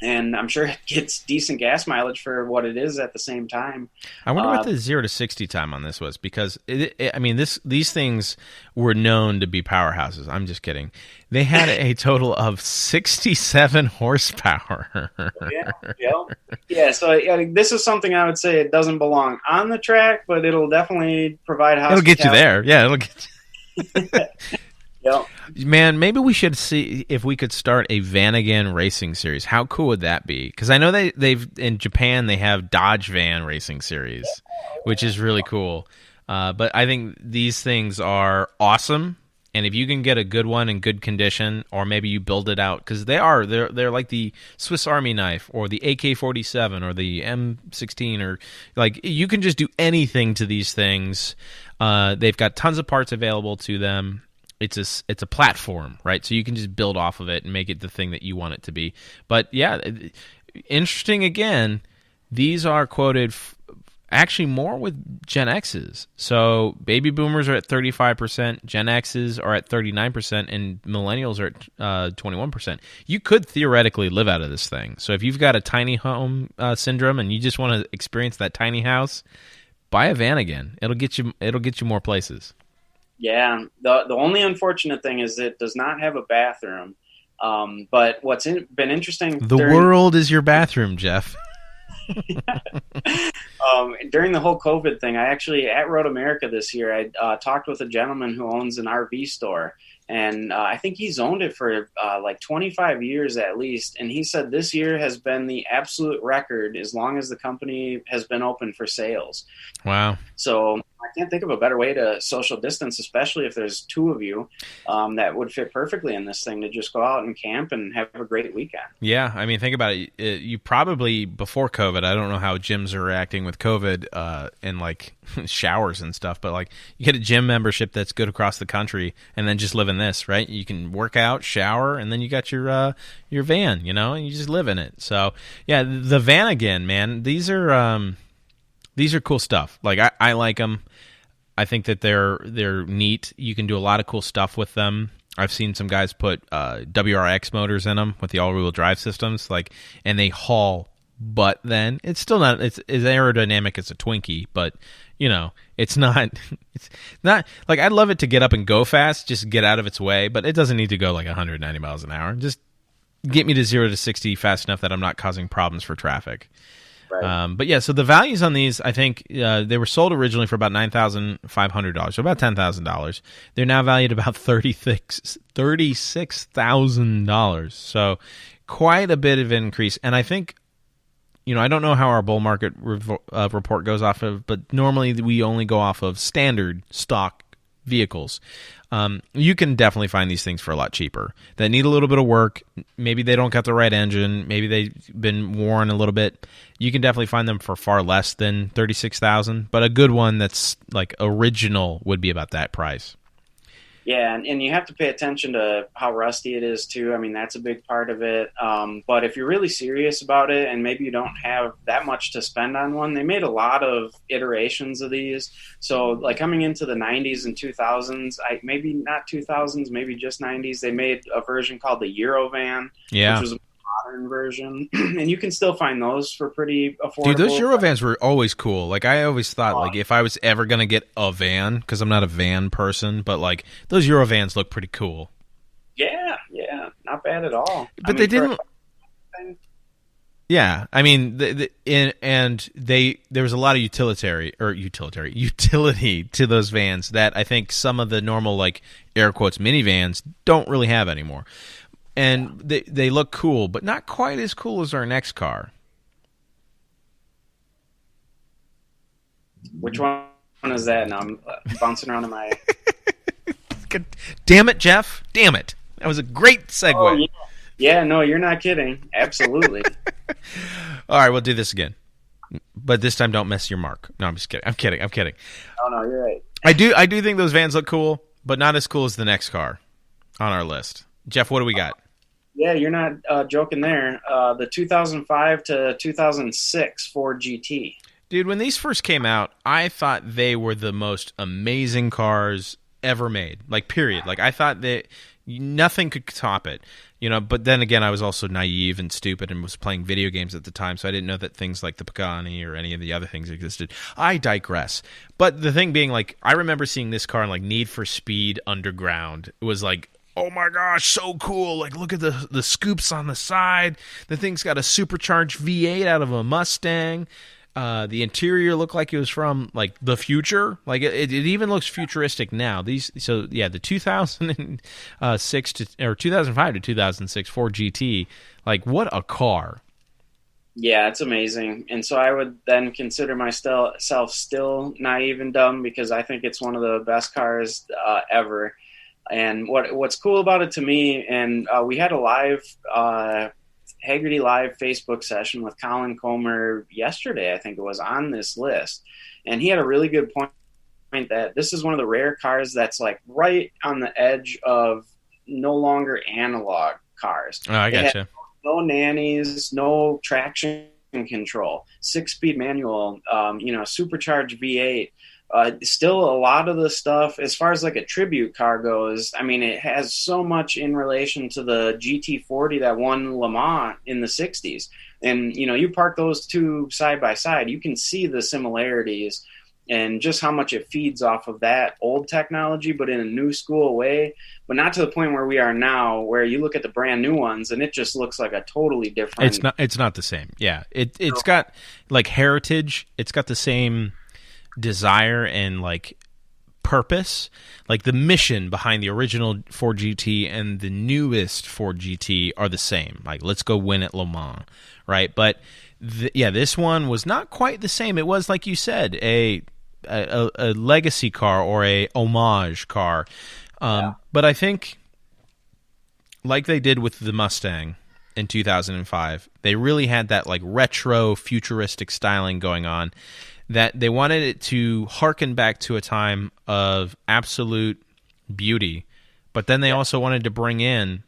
And I'm sure it gets decent gas mileage for what it is at the same time. I wonder what the 0 to 60 time on this was, because these things were known to be powerhouses. I'm just kidding. They had a total of 67 horsepower. Yeah. So this is something I would say it doesn't belong on the track, but it'll definitely provide hospitality. It'll get you there. Yeah, it'll get you. Yep. Man, maybe we should see if we could start a Vanagon racing series. How cool would that be? Because I know they've in Japan they have Dodge Van racing series, which is really cool. But I think these things are awesome, and if you can get a good one in good condition, or maybe you build it out, because they're like the Swiss Army knife or the AK-47 or the M16, or like you can just do anything to these things. They've got tons of parts available to them. It's a platform, right? So you can just build off of it and make it the thing that you want it to be. But yeah, interesting again, these are quoted actually more with Gen X's. So baby boomers are at 35%, Gen X's are at 39%, and millennials are at 21%. You could theoretically live out of this thing. So if you've got a tiny home syndrome and you just want to experience that tiny house, buy a Vanagon. It'll get you more places. Yeah, the only unfortunate thing is it does not have a bathroom. But what's been interesting... The world is your bathroom, Jeff. During the whole COVID thing, I actually, at Road America this year, I talked with a gentleman who owns an RV store. And I think he's owned it for like 25 years at least. And he said this year has been the absolute record as long as the company has been open for sales. Wow. So I can't think of a better way to social distance, especially if there's 2 of you, that would fit perfectly in this thing to just go out and camp and have a great weekend. Yeah, I mean, think about it. You probably, before COVID, I don't know how gyms are reacting with COVID and like showers and stuff, but like you get a gym membership that's good across the country and then just live in this, right? You can work out, shower, and then you got your van, and you just live in it. So yeah, the Vanagon, man, these are cool stuff. Like I like them. I think that they're neat. You can do a lot of cool stuff with them. I've seen some guys put WRX motors in them with the all-wheel drive systems, and they haul. But then it's still not. It's as aerodynamic as a Twinkie, but It's not like I'd love it to get up and go fast, just get out of its way, but it doesn't need to go like 190 miles an hour. Just get me to 0 to 60 fast enough that I'm not causing problems for traffic. Right. But yeah, so the values on these, I think they were sold originally for about $9,500, so about $10,000. They're now valued about $36,000. So quite a bit of increase. And I think, I don't know how our bull market report goes off of, but normally we only go off of standard stock vehicles. You can definitely find these things for a lot cheaper that need a little bit of work. Maybe they don't got the right engine. Maybe they've been worn a little bit. You can definitely find them for far less than $36,000, but a good one that's like original would be about that price. Yeah, and you have to pay attention to how rusty it is, too. I mean, that's a big part of it. But if you're really serious about it and maybe you don't have that much to spend on one, they made a lot of iterations of these. So, like, coming into the 90s and 2000s, maybe not 2000s, maybe just 90s, they made a version called the Eurovan, which was a modern version. And you can still find those for pretty affordable. Dude, those Eurovans were always cool. Like, I always thought, like, if I was ever going to get a van, because I'm not a van person, but, like, those Eurovans look pretty cool. Yeah, not bad at all. But they didn't... Yeah, I mean, there was a lot of utility to those vans that I think some of the normal, like, air quotes, minivans don't really have anymore. And they look cool, but not quite as cool as our next car. Which one is that? Now I'm bouncing around in my... Damn it, Jeff. Damn it. That was a great segue. Oh, yeah, no, you're not kidding. Absolutely. All right, we'll do this again. But this time don't miss your mark. No, I'm just kidding. I'm kidding. Oh, no, you're right. I do think those vans look cool, but not as cool as the next car on our list. Jeff, what do we got? Yeah, you're not joking there. The 2005 to 2006 Ford GT. Dude, when these first came out, I thought they were the most amazing cars ever made. Like, period. Like, I thought that nothing could top it. But then again, I was also naive and stupid and was playing video games at the time, so I didn't know that things like the Pagani or any of the other things existed. I digress. But the thing being, like, I remember seeing this car in, like, Need for Speed Underground. It was like, oh my gosh, so cool. Like, look at the scoops on the side. The thing's got a supercharged V8 out of a Mustang. The interior looked like it was from, like, the future. Like, it even looks futuristic now. The 2006 or 2005 to 2006 Ford GT, like, what a car. Yeah, it's amazing. And so I would then consider myself still naive and dumb because I think it's one of the best cars ever. And what's cool about it to me, and we had a live Hagerty Live Facebook session with Colin Comer yesterday, I think it was, on this list. And he had a really good point that this is one of the rare cars that's like right on the edge of no longer analog cars. Oh, I gotcha. No nannies, no traction control, 6-speed manual, supercharged V8. Still a lot of the stuff, as far as like a tribute car goes, I mean, it has so much in relation to the GT40 that won Le Mans in the 60s. And, you park those two side by side, you can see the similarities and just how much it feeds off of that old technology, but in a new school way, but not to the point where we are now, where you look at the brand new ones and it just looks like a totally different... It's not the same. Yeah. It's got like heritage. It's got the same desire and like purpose, like the mission behind the original Ford GT and the newest Ford GT are the same. Like, let's go win at Le Mans, right? But this one was not quite the same. It was, like you said, a legacy car or a homage car. But I think, like they did with the Mustang in 2005, they really had that like retro futuristic styling going on, that they wanted it to harken back to a time of absolute beauty, but then they also wanted to bring in,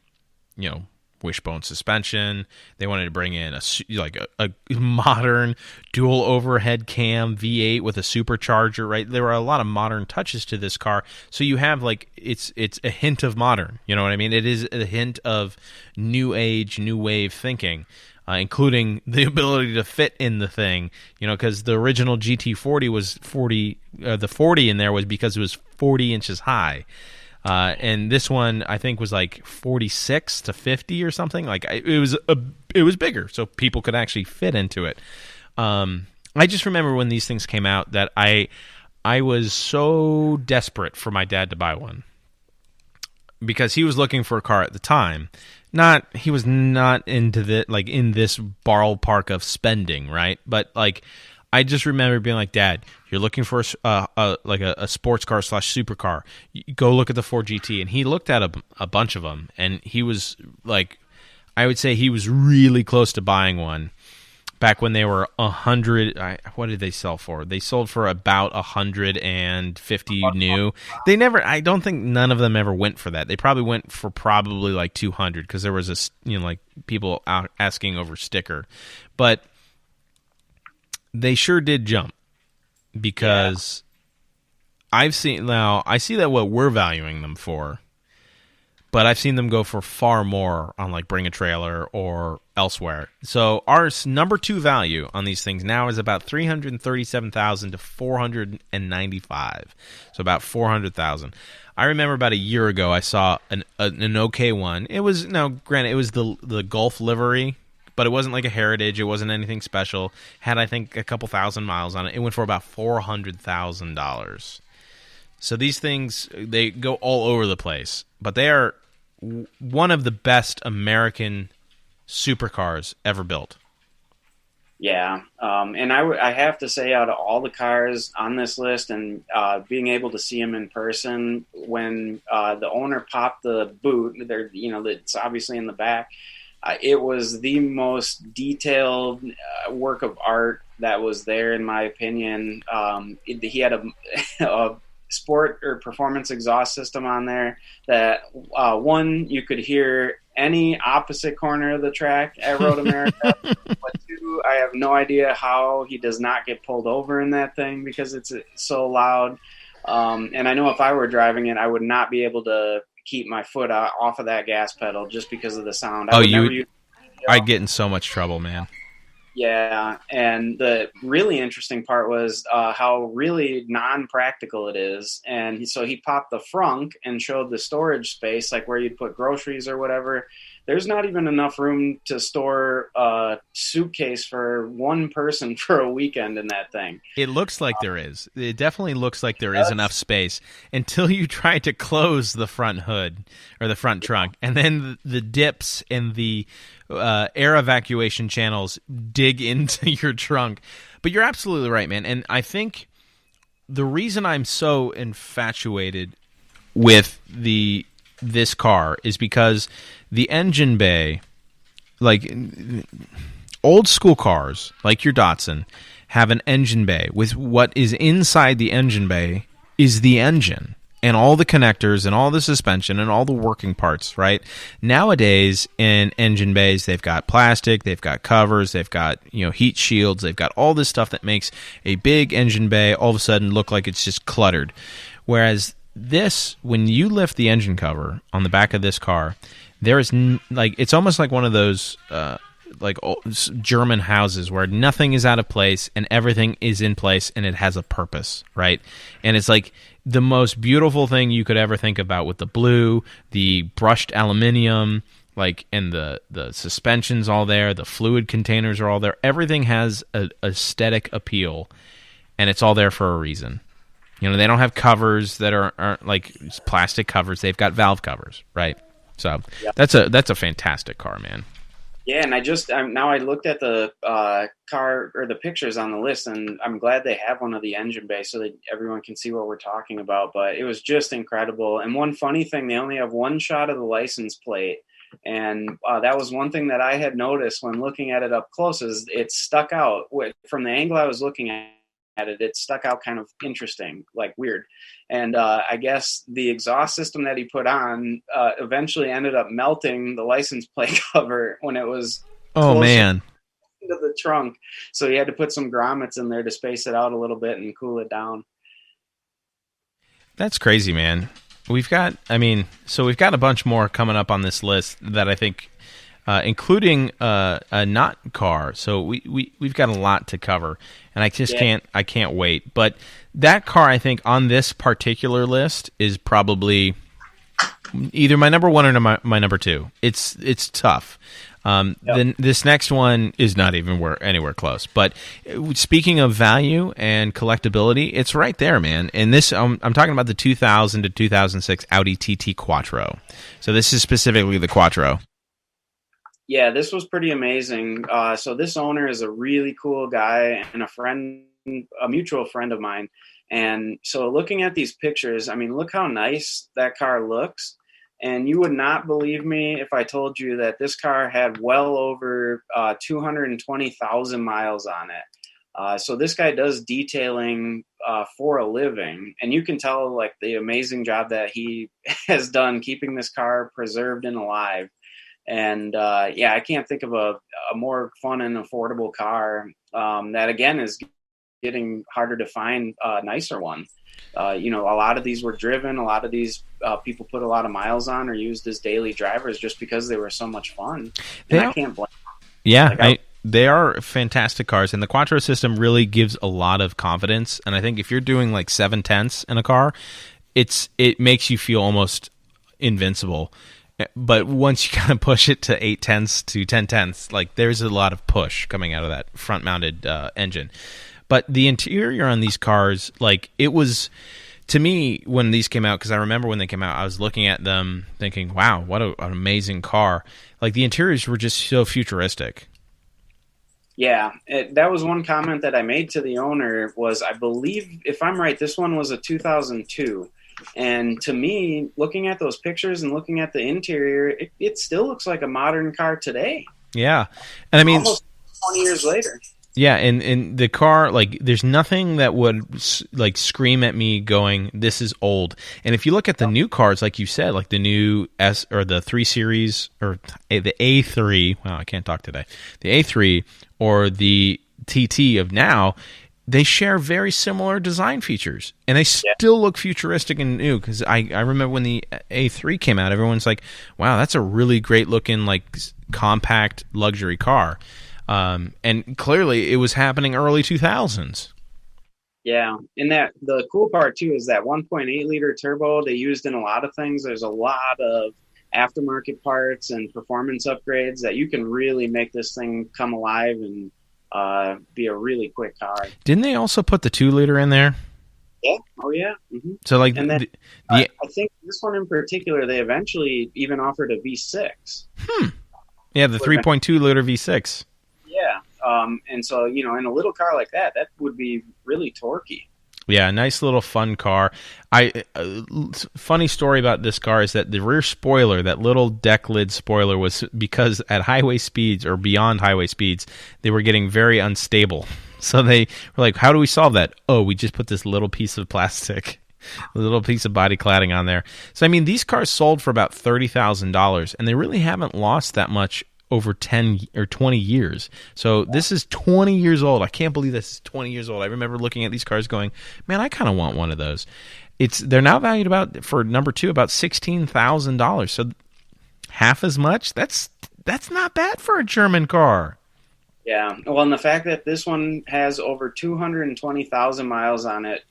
wishbone suspension. They wanted to bring in a modern dual overhead cam V8 with a supercharger, right? There were a lot of modern touches to this car. So you have like, it's a hint of modern, you know what I mean? It is a hint of new age, new wave thinking. including the ability to fit in the thing. Because the original GT40 was 40. The 40 in there was because it was 40 inches high. And this one I think was like 46 to 50 or something. Like it was bigger, so people could actually fit into it. I just remember when these things came out that I was so desperate for my dad to buy one because he was looking for a car at the time. He was not into in this ballpark of spending, right? But like, I just remember being like, Dad, you're looking for a sports car / supercar. Go look at the Ford GT. And he looked at a bunch of them, and he was like, I would say he was really close to buying one back when they were 100. What did they sell for? They sold for about 150 new. I don't think none of them ever went for that. They probably went for like 200 because there was people out asking over sticker. But they sure did jump because I see that what we're valuing them for, but I've seen them go for far more on like Bring a Trailer or elsewhere. So our number 2 value on these things now is about $337,000 to $495,000. So about $400,000. I remember about a year ago I saw an okay one. It was granted it was the Gulf livery, but it wasn't like a Heritage. It wasn't anything special. Had I think a couple thousand miles on it. It went for about $400,000. So these things, they go all over the place, but they are one of the best American supercars ever built. Yeah, and I have to say, out of all the cars on this list, and being able to see them in person, when the owner popped the boot, it's obviously in the back. It was the most detailed work of art that was there, in my opinion. He had a sport or performance exhaust system on there that one, you could hear any opposite corner of the track at Road America. But 2, I have no idea how he does not get pulled over in that thing because it's so loud. And I know if I were driving it, I would not be able to keep my foot off of that gas pedal just because of the sound. I'd get in so much trouble, man. Yeah, and the really interesting part was how really non-practical it is. And so he popped the frunk and showed the storage space, like where you'd put groceries or whatever. There's not even enough room to store a suitcase for one person for a weekend in that thing. It looks like there is. It definitely looks like there is enough space until you try to close the front hood or the front trunk. And then the dips and the air evacuation channels dig into your trunk. But you're absolutely right, man. And I think the reason I'm so infatuated with this car is because the engine bay, like old school cars, like your Datsun, have an engine bay with what is inside the engine bay is the engine and all the connectors and all the suspension and all the working parts, right? Nowadays in engine bays, they've got plastic, they've got covers, they've got, heat shields, they've got all this stuff that makes a big engine bay all of a sudden look like it's just cluttered. Whereas this, when you lift the engine cover on the back of this car, there is it's almost like one of those German houses where nothing is out of place and everything is in place and it has a purpose, right? And it's like the most beautiful thing you could ever think about with the blue, the brushed aluminum, and the suspension's all there, the fluid containers are all there. Everything has an aesthetic appeal, and it's all there for a reason. They don't have covers that aren't like plastic covers. They've got valve covers, right? So that's a fantastic car, man. Yeah, and I looked at the car or the pictures on the list, and I'm glad they have one of the engine bays so that everyone can see what we're talking about. But it was just incredible. And one funny thing, they only have one shot of the license plate. And that was one thing that I had noticed when looking at it up close, is it stuck out from the angle I was looking at it. It stuck out kind of interesting, like weird. And I guess the exhaust system that he put on eventually ended up melting the license plate cover when it was man into the trunk. So he had to put some grommets in there to space it out a little bit and cool it down. That's crazy, man. We've got a bunch more coming up on this list that I think including a not car. So we've got a lot to cover, and I just can't wait. But that car, I think, on this particular list is probably either my number one or my number two. It's tough. Then this next one is not even anywhere close. But speaking of value and collectability, it's right there, man. And this, I'm talking about the 2000 to 2006 Audi TT Quattro. So this is specifically the Quattro. Yeah, this was pretty amazing. So this owner is a really cool guy and a mutual friend of mine. And so looking at these pictures, I mean, look how nice that car looks. And you would not believe me if I told you that this car had well over 220,000 miles on it. So this guy does detailing for a living, and you can tell like the amazing job that he has done keeping this car preserved and alive. And I can't think of a more fun and affordable car that again is getting harder to find a nicer one. A lot of these were driven. A lot of these people put a lot of miles on or used as daily drivers just because they were so much fun. And I can't blame them. Yeah, they are fantastic cars, and the Quattro system really gives a lot of confidence. And I think if you're doing like 7/10 in a car, it makes you feel almost invincible. But once you kind of push it to 8/10 to 10/10, like there's a lot of push coming out of that front-mounted engine. But the interior on these cars, like it was, to me, when these came out, because I remember when they came out, I was looking at them thinking, wow, what an amazing car. Like the interiors were just so futuristic. Yeah, that was one comment that I made to the owner was, I believe, if I'm right, this one was a 2002. And to me, looking at those pictures and looking at the interior, it still looks like a modern car today. Yeah. And I mean, almost 20 years later. Yeah, and the car, like, there's nothing that would, like, scream at me going, this is old. And if you look at the new cars, like you said, like the new S, or the 3 Series, or the A3, wow, I can't talk today, the A3, or the TT of now, they share very similar design features. And they still look futuristic and new, because I remember when the A3 came out, everyone's like, wow, that's a really great-looking, like, compact luxury car. And clearly it was happening early 2000s. Yeah. And the cool part too is that 1.8 liter turbo they used in a lot of things. There's a lot of aftermarket parts and performance upgrades that you can really make this thing come alive and be a really quick car. Didn't they also put the 2 liter in there? Yeah. Oh yeah. Mm-hmm. So like, and then, I think this one in particular, they eventually even offered a V6. Yeah. The 3.2 liter V6. Yeah. And so, in a little car like that would be really torquey. Yeah, nice little fun car. Funny story about this car is that the rear spoiler, that little deck lid spoiler, was because at highway speeds or beyond highway speeds, they were getting very unstable. So they were like, how do we solve that? Oh, we just put this little piece of plastic, a little piece of body cladding on there. So, I mean, these cars sold for about $30,000, and they really haven't lost that much over 10 or 20 years. So this is 20 years old. I can't believe this is 20 years old. I remember looking at these cars going, man, I kind of want one of those. They're now valued for number 2, about $16,000. So half as much. That's not bad for a German car. Yeah. Well, and the fact that this one has over 220,000 miles on it,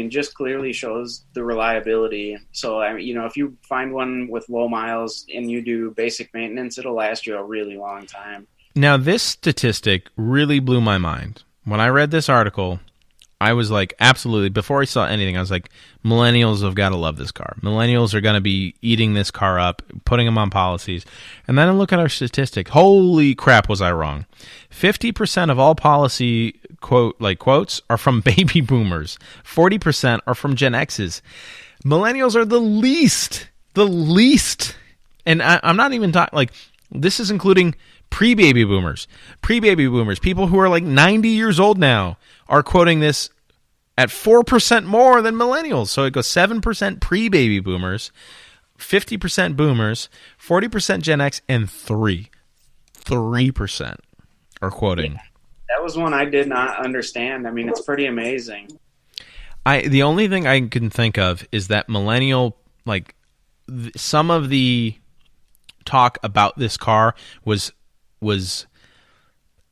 just clearly shows the reliability. So, if you find one with low miles and you do basic maintenance, it'll last you a really long time. Now, this statistic really blew my mind. When I read this article, I was like, absolutely, before I saw anything, I was like, millennials have got to love this car. Millennials are going to be eating this car up, putting them on policies. And then I look at our statistic. Holy crap, was I wrong. 50% of all policy quotes are from baby boomers. 40% are from Gen X's. Millennials are the least. And I'm not even talking, like, this is including pre-baby boomers. Pre-baby boomers, people who are like 90 years old now, are quoting this at 4% more than millennials. So it goes 7% pre-baby boomers, 50% boomers, 40% Gen X, and 3% are quoting. That was one I did not understand. I mean, it's pretty amazing. The only thing I can think of is that millennial, like, some of the talk about this car was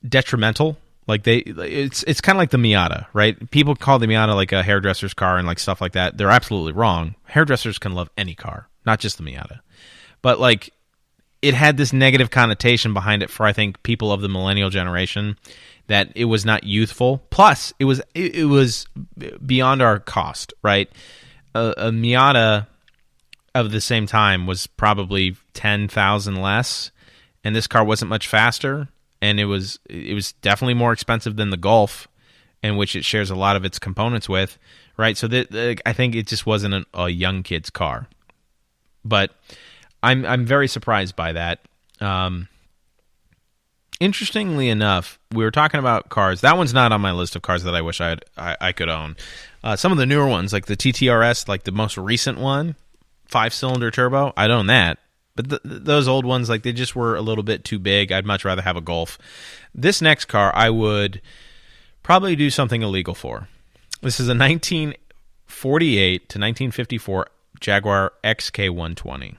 detrimental. Like it's kind of like the Miata, right? People call the Miata like a hairdresser's car and like stuff like that. They're absolutely wrong. Hairdressers can love any car, not just the Miata. But like it had this negative connotation behind it for, I think, people of the millennial generation, that it was not youthful. Plus, it was beyond our cost, right? A Miata of the same time was probably 10,000 less, and this car wasn't much faster. And it was definitely more expensive than the Golf, in which it shares a lot of its components with, right? So I think it just wasn't a young kid's car. But I'm very surprised by that. Interestingly enough, we were talking about cars. That one's not on my list of cars that I wish I could own. Some of the newer ones, like the TTRS, like the most recent one, 5-cylinder turbo, I'd own that. But those old ones, like, they just were a little bit too big. I'd much rather have a Golf. This next car, I would probably do something illegal for. This is a 1948 to 1954 Jaguar XK120.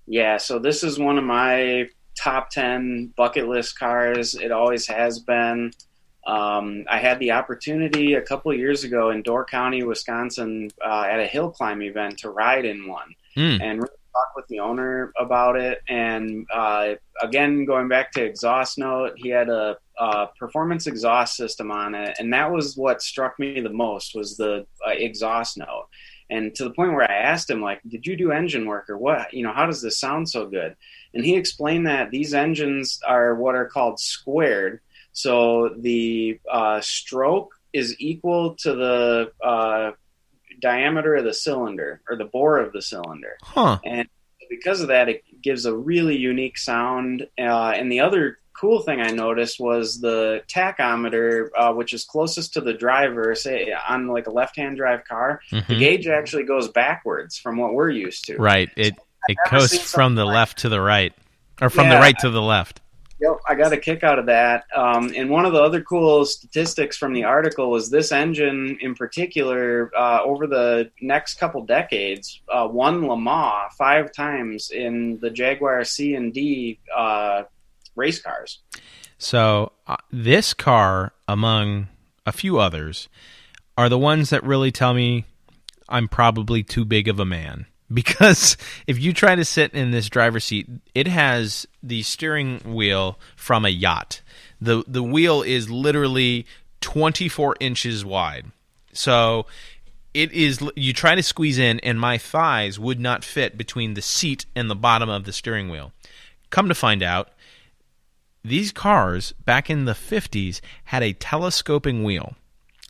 Yeah, so this is one of my top 10 bucket list cars. It always has been. I had the opportunity a couple of years ago in Door County, Wisconsin, at a hill climb event to ride in one. And really talk with the owner about it. And again, going back to exhaust note, he had a performance exhaust system on it, and that was what struck me the most, was the exhaust note. And to the point where I asked him, like, did you do engine work or what? How does this sound so good? And he explained that these engines are what are called squared. So the stroke is equal to the diameter of the cylinder, or the bore of the cylinder. And because of that, it gives a really unique sound. And the other cool thing I noticed was the tachometer, which is closest to the driver, say on like a left-hand drive car, the gauge actually goes backwards from what we're used to. Right. It goes from the left to the right, or from the right to the left. Yep, I got a kick out of that. And one of the other cool statistics from the article was this engine in particular, over the next couple decades, won Le Mans 5 times in the Jaguar C and D race cars. So this car, among a few others, are the ones that really tell me I'm probably too big of a man. Because if you try to sit in this driver's seat, it has the steering wheel from a yacht. The wheel is literally 24 inches wide. So it is, you try to squeeze in, and my thighs would not fit between the seat and the bottom of the steering wheel. Come to find out, these cars back in the 50s had a telescoping wheel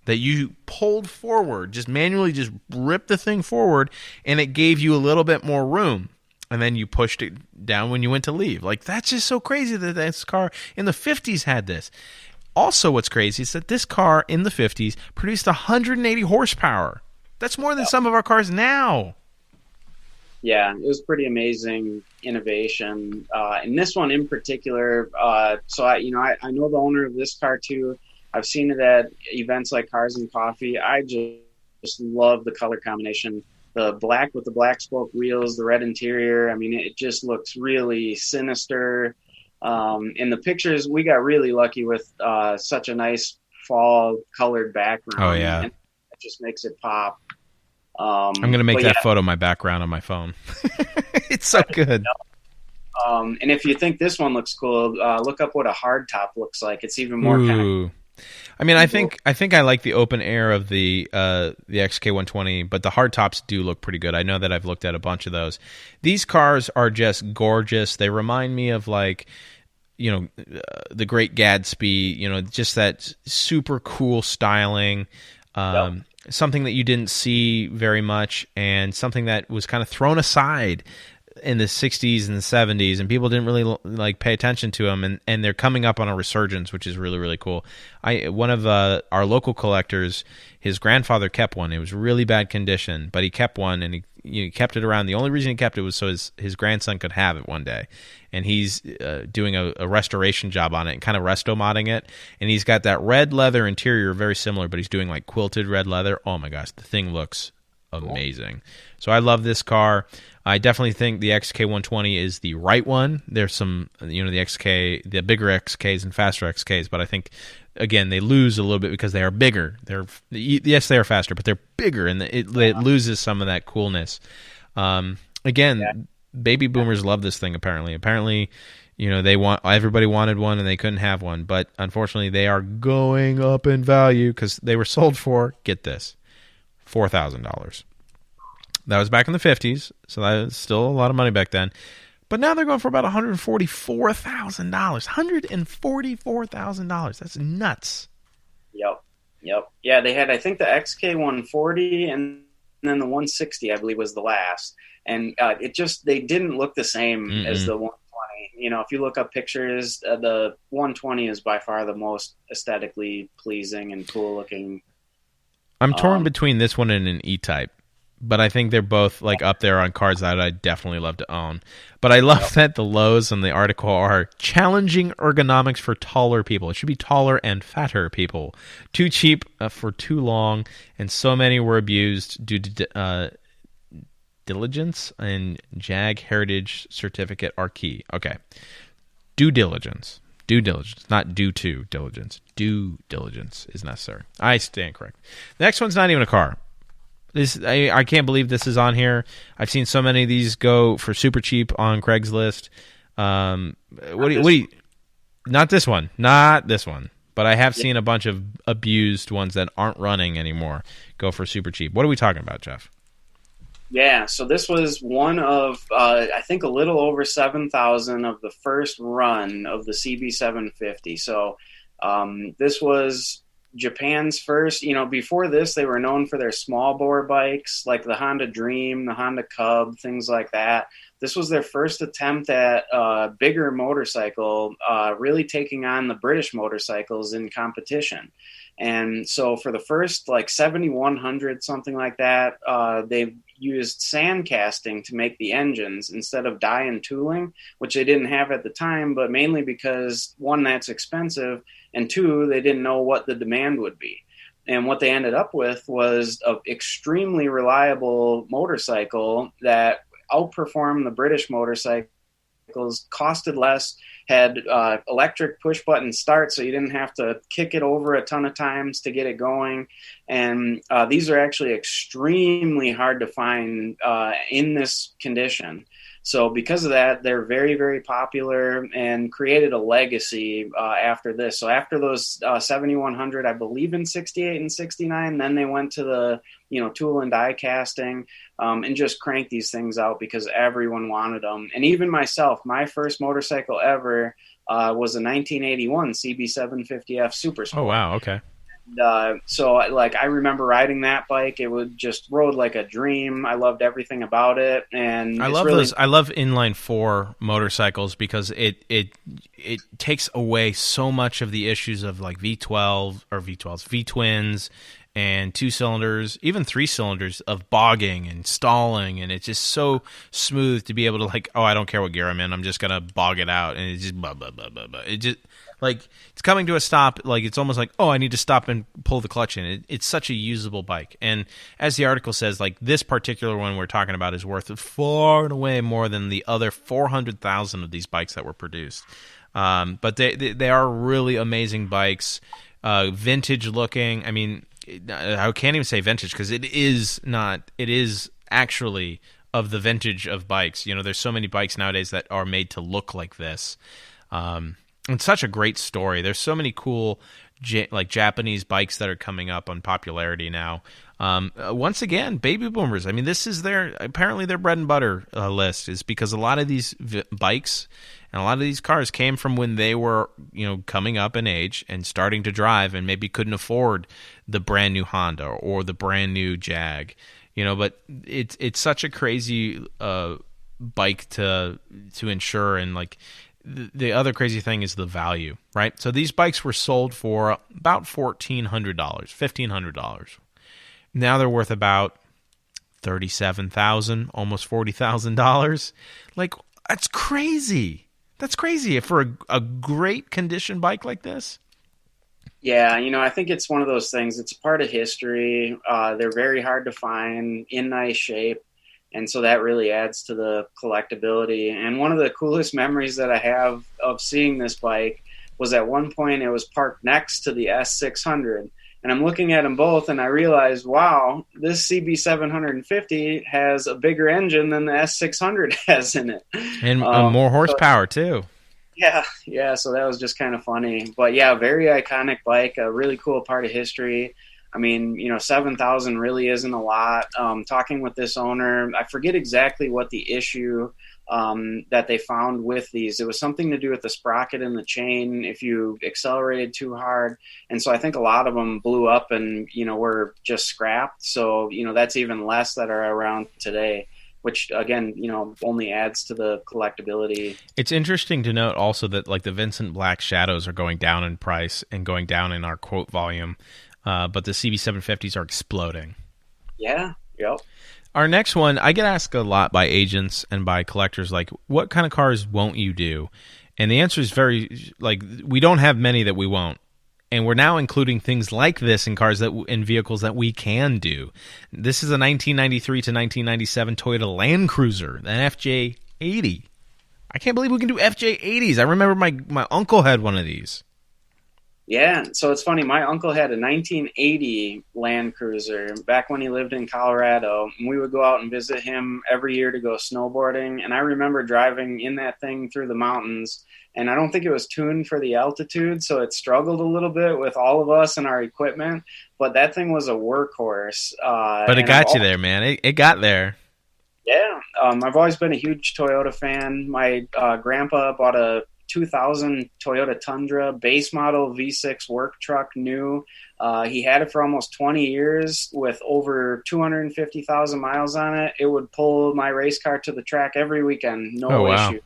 that you pulled forward, just manually just ripped the thing forward, and it gave you a little bit more room. And then you pushed it down when you went to leave. Like, that's just so crazy that this car in the 50s had this. Also, what's crazy is that this car in the 50s produced 180 horsepower. That's more than some of our cars now. Yeah, it was pretty amazing innovation. And this one in particular, so I know the owner of this car too. I've seen it at events like Cars and Coffee. I just love the color combination. The black with the black spoke wheels, the red interior. I mean, it just looks really sinister. In the pictures, we got really lucky with such a nice fall colored background. Oh, yeah. And it just makes it pop. I'm going to make that photo my background on my phone. It's so good. And if you think this one looks cool, look up what a hardtop looks like. It's even more kind of... I mean, I think I like the open air of the XK120, but the hardtops do look pretty good. I know that I've looked at a bunch of those. These cars are just gorgeous. They remind me of, like, the Great Gatsby. Just that super cool styling. Something that you didn't see very much, and something that was kind of thrown aside in the 60s and the 70s, and people didn't really pay attention to them, and they're coming up on a resurgence, which is really, really cool. One of our local collectors, his grandfather kept one. It was really bad condition, but he kept one, and he kept it around. The only reason he kept it was so his grandson could have it one day. And he's doing a restoration job on it and kind of resto-modding it. And he's got that red leather interior, very similar, but he's doing like quilted red leather. Oh my gosh, the thing looks amazing. So I love this car. I definitely think the XK120 is the right one. There's some, the the bigger XKs and faster XKs, but I think, again, they lose a little bit because they are bigger. Yes, they are faster, but they're bigger, and it loses some of that coolness. Again, baby boomers love this thing. Apparently, everybody wanted one and they couldn't have one, but unfortunately, they are going up in value because they were sold for, get this, $4,000. That was back in the 50s, so that was still a lot of money back then. But now they're going for about $144,000. $144,000. That's nuts. Yep. Yeah, they had, I think, the XK140 and then the 160, I believe, was the last. And they didn't look the same as the 120. If you look up pictures, the 120 is by far the most aesthetically pleasing and cool looking. I'm torn between this one and an E-Type. But I think they're both up there on cars that I'd definitely love to own. But I love that the lows in the article are challenging ergonomics for taller people. It should be taller and fatter people. Too cheap for too long, and so many were abused due to diligence, and Jag Heritage Certificate are key. Okay. Due diligence, not due to diligence. Due diligence is necessary. I stand correct. The next one's not even a car. I can't believe this is on here. I've seen so many of these go for super cheap on Craigslist. Not this one. But I have seen a bunch of abused ones that aren't running anymore go for super cheap. What are we talking about, Jeff? Yeah, so this was one of, I think, a little over 7,000 of the first run of the CB750. So this was Japan's first. Before this, they were known for their small bore bikes, like the Honda Dream, the Honda Cub, things like that. This was their first attempt at a bigger motorcycle, really taking on the British motorcycles in competition. And so for the first 7,100, something like that, they used sand casting to make the engines instead of die and tooling, which they didn't have at the time, but mainly because, one, that's expensive, and two, they didn't know what the demand would be. And what they ended up with was an extremely reliable motorcycle that outperformed the British motorcycles, costed less, had electric push-button start, so you didn't have to kick it over a ton of times to get it going. And these are actually extremely hard to find in this condition. So because of that, they're very, very popular and created a legacy after this. So after those 7,100, I believe in 68 and 69, then they went to the tool and die casting and just cranked these things out because everyone wanted them. And even myself, my first motorcycle ever was a 1981 CB750F Super Sport. Oh, wow. Okay. So I remember riding that bike. It would just rode like a dream. I loved everything about it. And I love those. I love inline 4 motorcycles because it takes away so much of the issues of V-twins and 2 cylinders, even 3 cylinders of bogging and stalling, and it's just so smooth to be able to I don't care what gear I'm in, I'm just gonna bog it out, and it's just blah blah blah blah blah. It just it's coming to a stop. It's almost I need to stop and pull the clutch in. It's such a usable bike, and as the article says, this particular one we're talking about is worth far and away more than the other 400,000 of these bikes that were produced. But they are really amazing bikes, vintage looking. I mean, I can't even say vintage because it is not. It is actually of the vintage of bikes. There's so many bikes nowadays that are made to look like this. It's such a great story. There's so many cool Japanese bikes that are coming up on popularity now. Once again, baby boomers. I mean, this is apparently their bread and butter list, is because a lot of these bikes and a lot of these cars came from when they were, coming up in age and starting to drive and maybe couldn't afford the brand new Honda or the brand new Jag, but it's such a crazy bike to insure. And the other crazy thing is the value, right? So these bikes were sold for about $1,400, $1,500. Now they're worth about $37,000, almost $40,000. That's crazy. That's crazy for a great condition bike like this. Yeah, I think it's one of those things. It's a part of history. They're very hard to find in nice shape. And so that really adds to the collectability. And one of the coolest memories that I have of seeing this bike was at one point it was parked next to the S600. And I'm looking at them both and I realized, wow, this CB750 has a bigger engine than the S600 has in it. And more horsepower too. Yeah. So that was just kind of funny. But yeah, very iconic bike, a really cool part of history. I mean, 7,000 really isn't a lot. Talking with this owner, I forget exactly what the issue that they found with these. It was something to do with the sprocket and the chain if you accelerated too hard. And so I think a lot of them blew up and, were just scrapped. So, that's even less that are around today, which again, only adds to the collectability. It's interesting to note also that like the Vincent Black Shadows are going down in price and going down in our quote volume. But the CB750s are exploding. Yeah, yep. Our next one, I get asked a lot by agents and by collectors, like, what kind of cars won't you do? And the answer is very, like, we don't have many that we won't. And we're now including things like this in cars in vehicles that we can do. This is a 1993 to 1997 Toyota Land Cruiser, an FJ80. I can't believe we can do FJ80s. I remember my uncle had one of these. Yeah, so it's funny. My uncle had a 1980 Land Cruiser back when he lived in Colorado. We would go out and visit him every year to go snowboarding. And I remember driving in that thing through the mountains. And I don't think it was tuned for the altitude, so it struggled a little bit with all of us and our equipment. But that thing was a workhorse. But it got you there, man. It got there. Yeah, I've always been a huge Toyota fan. My grandpa bought a 2000 Toyota Tundra base model V6 work truck, new. He had it for almost 20 years with over 250,000 miles on it. It would pull my race car to the track every weekend, no issue.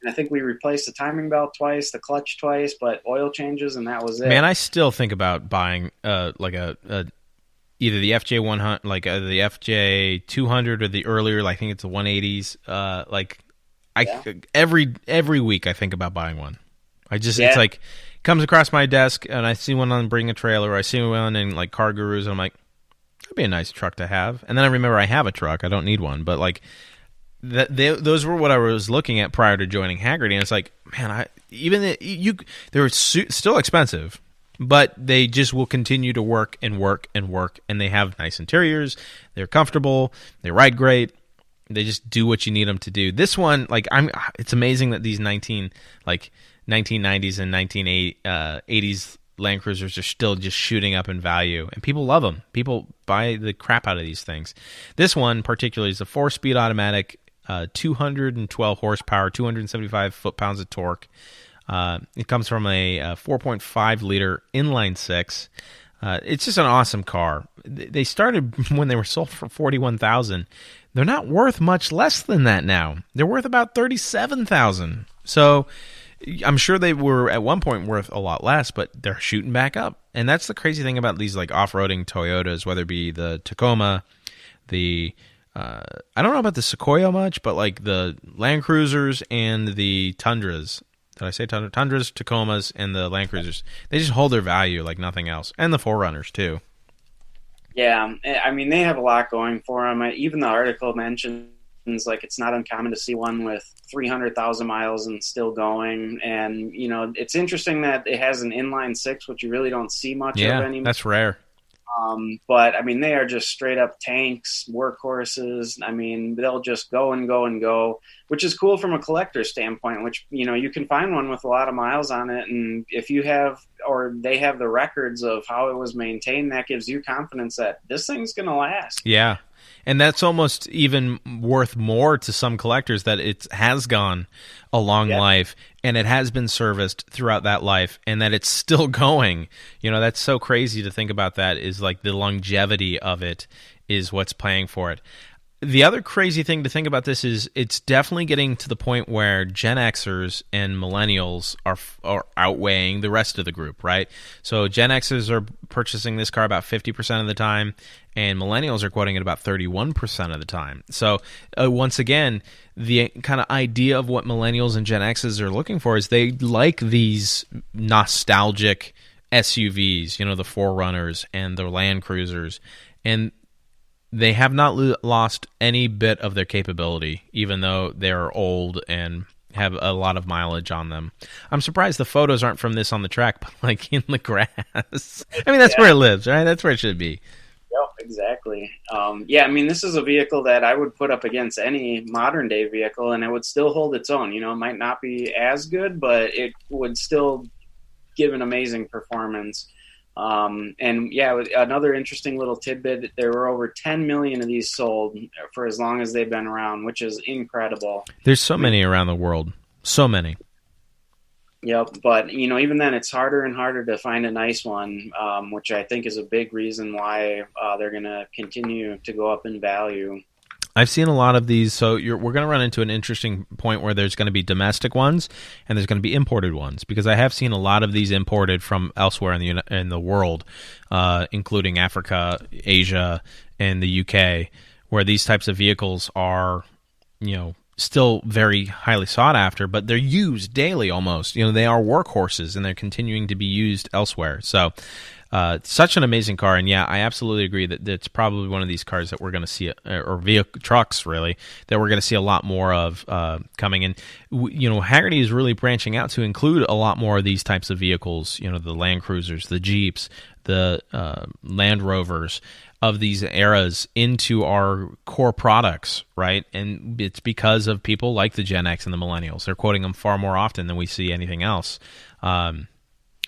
And I think we replaced the timing belt twice, the clutch twice, but oil changes, and that was it. Man, I still think about buying like a either the FJ 100, like the FJ 200, or the earlier, I think it's the 180s. Every week I think about buying one. It's like it comes across my desk and I see one on Bring a Trailer, or I see one in like Car Gurus, and I'm like, that'd be a nice truck to have. And then I remember I have a truck, I don't need one, but like those were what I was looking at prior to joining Hagerty, and it's like, man, they're still expensive, but they just will continue to work and work and work, and they have nice interiors, they're comfortable, they ride great. They just do what you need them to do. This one, it's amazing that these 1990s and 1980s Land Cruisers are still just shooting up in value, and people love them. People buy the crap out of these things. This one particularly is a 4-speed automatic, 212 horsepower, 275 foot-pounds of torque. It comes from a 4.5 liter inline six. It's just an awesome car. They started when they were sold for $41,000. They're not worth much less than that now. They're worth about $37,000. So I'm sure they were at one point worth a lot less, but they're shooting back up. And that's the crazy thing about these like off-roading Toyotas, whether it be the Tacoma, I don't know about the Sequoia much, but like the Land Cruisers and the Tundras. Did I say Tundras, Tacomas, and the Land Cruisers? They just hold their value like nothing else. And the 4Runners too. Yeah, I mean, they have a lot going for them. Even the article mentions, like, it's not uncommon to see one with 300,000 miles and still going. And, it's interesting that it has an inline six, which you really don't see much of anymore. Yeah, that's rare. But, I mean, they are just straight up tanks, workhorses. I mean, they'll just go and go and go, which is cool from a collector standpoint, which, you can find one with a lot of miles on it. And if you have, or they have the records of how it was maintained, that gives you confidence that this thing's going to last. Yeah. And that's almost even worth more to some collectors, that it has gone a long life and it has been serviced throughout that life, and that it's still going. That's so crazy to think about. That is like the longevity of it is what's paying for it. The other crazy thing to think about this is it's definitely getting to the point where Gen Xers and millennials are outweighing the rest of the group, right? So Gen Xers are purchasing this car about 50% of the time, and millennials are quoting it about 31% of the time. So once again, the kind of idea of what millennials and Gen Xers are looking for is they like these nostalgic SUVs, the 4Runners and the Land Cruisers, and they have not lost any bit of their capability, even though they're old and have a lot of mileage on them. I'm surprised the photos aren't from this on the track, but like in the grass. I mean, that's where it lives, right? That's where it should be. Yep, exactly. I mean, this is a vehicle that I would put up against any modern day vehicle, and it would still hold its own. It might not be as good, but it would still give an amazing performance. Another interesting little tidbit, there were over 10 million of these sold for as long as they've been around, which is incredible. There's so many around the world. So many. Yep, but, even then it's harder and harder to find a nice one, which I think is a big reason why they're going to continue to go up in value. I've seen a lot of these, so we're going to run into an interesting point where there's going to be domestic ones and there's going to be imported ones, because I have seen a lot of these imported from elsewhere in the world, including Africa, Asia, and the UK, where these types of vehicles are, still very highly sought after, but they're used daily almost. They are workhorses and they're continuing to be used elsewhere. So such an amazing car, and I absolutely agree that it's probably one of these cars that we're going to see, or vehicle trucks really, that we're going to see a lot more of coming in. Hagerty is really branching out to include a lot more of these types of vehicles. The Land Cruisers, the Jeeps, the Land Rovers of these eras into our core products, right? And it's because of people like the Gen X and the Millennials. They're quoting them far more often than we see anything else. And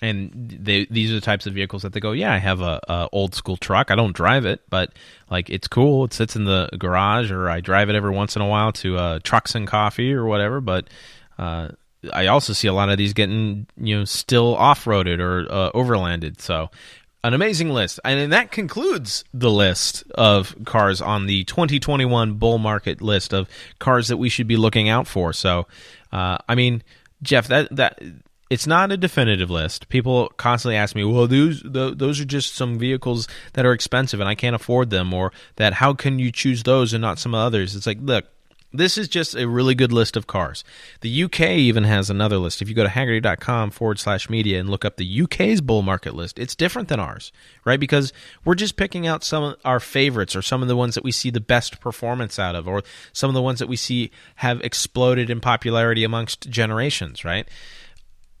these are the types of vehicles that they go, I have a old school truck. I don't drive it, but like it's cool. It sits in the garage, or I drive it every once in a while to Trucks and Coffee or whatever. But I also see a lot of these getting still off-roaded or overlanded. So an amazing list. And that concludes the list of cars on the 2021 bull market list of cars that we should be looking out for. So, I mean, Jeff, that it's not a definitive list. People constantly ask me, well, those are just some vehicles that are expensive and I can't afford them, or that how can you choose those and not some others? It's like, look, this is just a really good list of cars. The UK even has another list. If you go to Hagerty.com/media and look up the UK's bull market list, it's different than ours, right? Because we're just picking out some of our favorites, or some of the ones that we see the best performance out of, or some of the ones that we see have exploded in popularity amongst generations, right?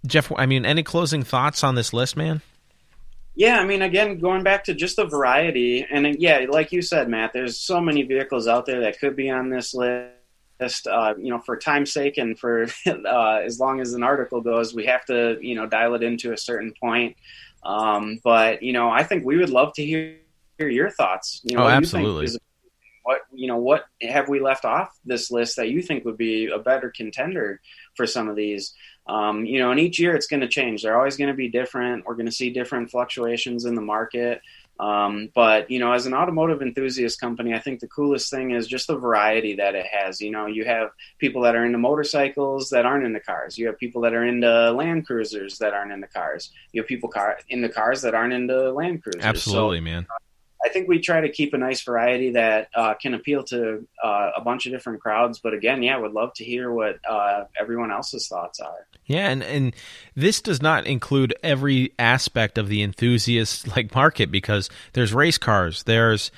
Jeff, I mean, any closing thoughts on this list, man? Yeah, I mean, again, going back to just the variety, and like you said, Matt, there's so many vehicles out there that could be on this list. For time's sake and for as long as an article goes, we have to, dial it into a certain point. But I think we would love to hear your thoughts. Absolutely. What have we left off this list that you think would be a better contender for some of these? And each year it's going to change. They're always going to be different. We're going to see different fluctuations in the market. But as an automotive enthusiast company, I think the coolest thing is just the variety that it has. You have people that are into motorcycles that aren't into cars. You have people that are into Land Cruisers that aren't into cars. You have people into cars that aren't into Land Cruisers. Absolutely, man. I think we try to keep a nice variety that can appeal to a bunch of different crowds. But again, would love to hear what everyone else's thoughts are. Yeah, and this does not include every aspect of the enthusiast market, because there's race cars, there's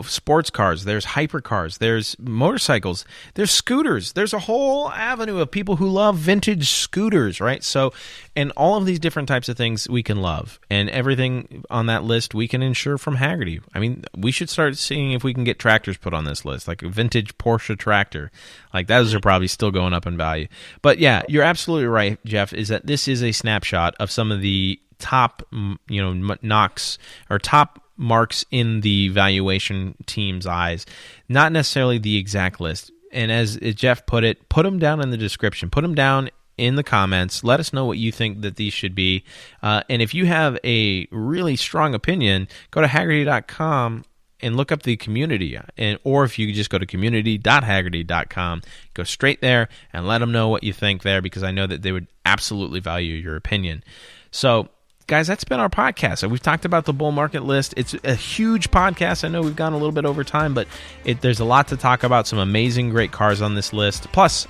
sports cars, there's hypercars, there's motorcycles, there's scooters, there's a whole avenue of people who love vintage scooters, right? So, and all of these different types of things we can love, and everything on that list we can insure from Hagerty. I mean, we should start seeing if we can get tractors put on this list, like a vintage Porsche tractor. Like those are probably still going up in value. But yeah, you're absolutely right, Jeff, is that this is a snapshot of some of the top, knocks or top marks in the valuation team's eyes, not necessarily the exact list. And as Jeff put it, put them down in the description, put them down in the comments. Let us know what you think that these should be. And if you have a really strong opinion, go to Hagerty.com and look up the community. Or if you just go to community.hagerty.com, go straight there and let them know what you think there, because I know that they would absolutely value your opinion. So, guys, that's been our podcast. We've talked about the bull market list. It's a huge podcast. I know we've gone a little bit over time, but there's a lot to talk about. Some amazing, great cars on this list. Plus,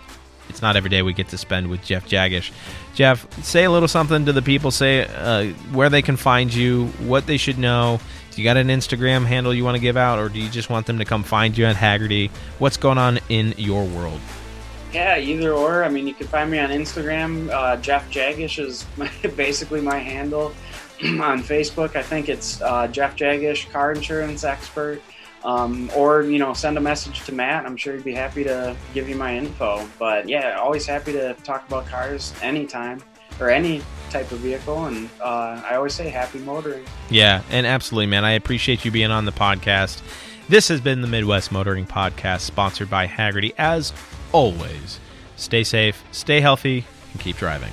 it's not every day we get to spend with Jeff Jagusch. Jeff, say a little something to the people. Say where they can find you, what they should know. Do you got an Instagram handle you want to give out, or do you just want them to come find you at Hagerty? What's going on in your world? Yeah, either or. I mean, you can find me on Instagram. Jeff Jagusch is basically my handle. On Facebook, I think it's Jeff Jagusch, car insurance expert. Or, send a message to Matt. I'm sure he'd be happy to give you my info. But yeah, always happy to talk about cars anytime or any type of vehicle. And I always say happy motoring. Yeah, and absolutely, man. I appreciate you being on the podcast. This has been the Midwest Motoring Podcast, sponsored by Hagerty. As always, stay safe, stay healthy, and keep driving.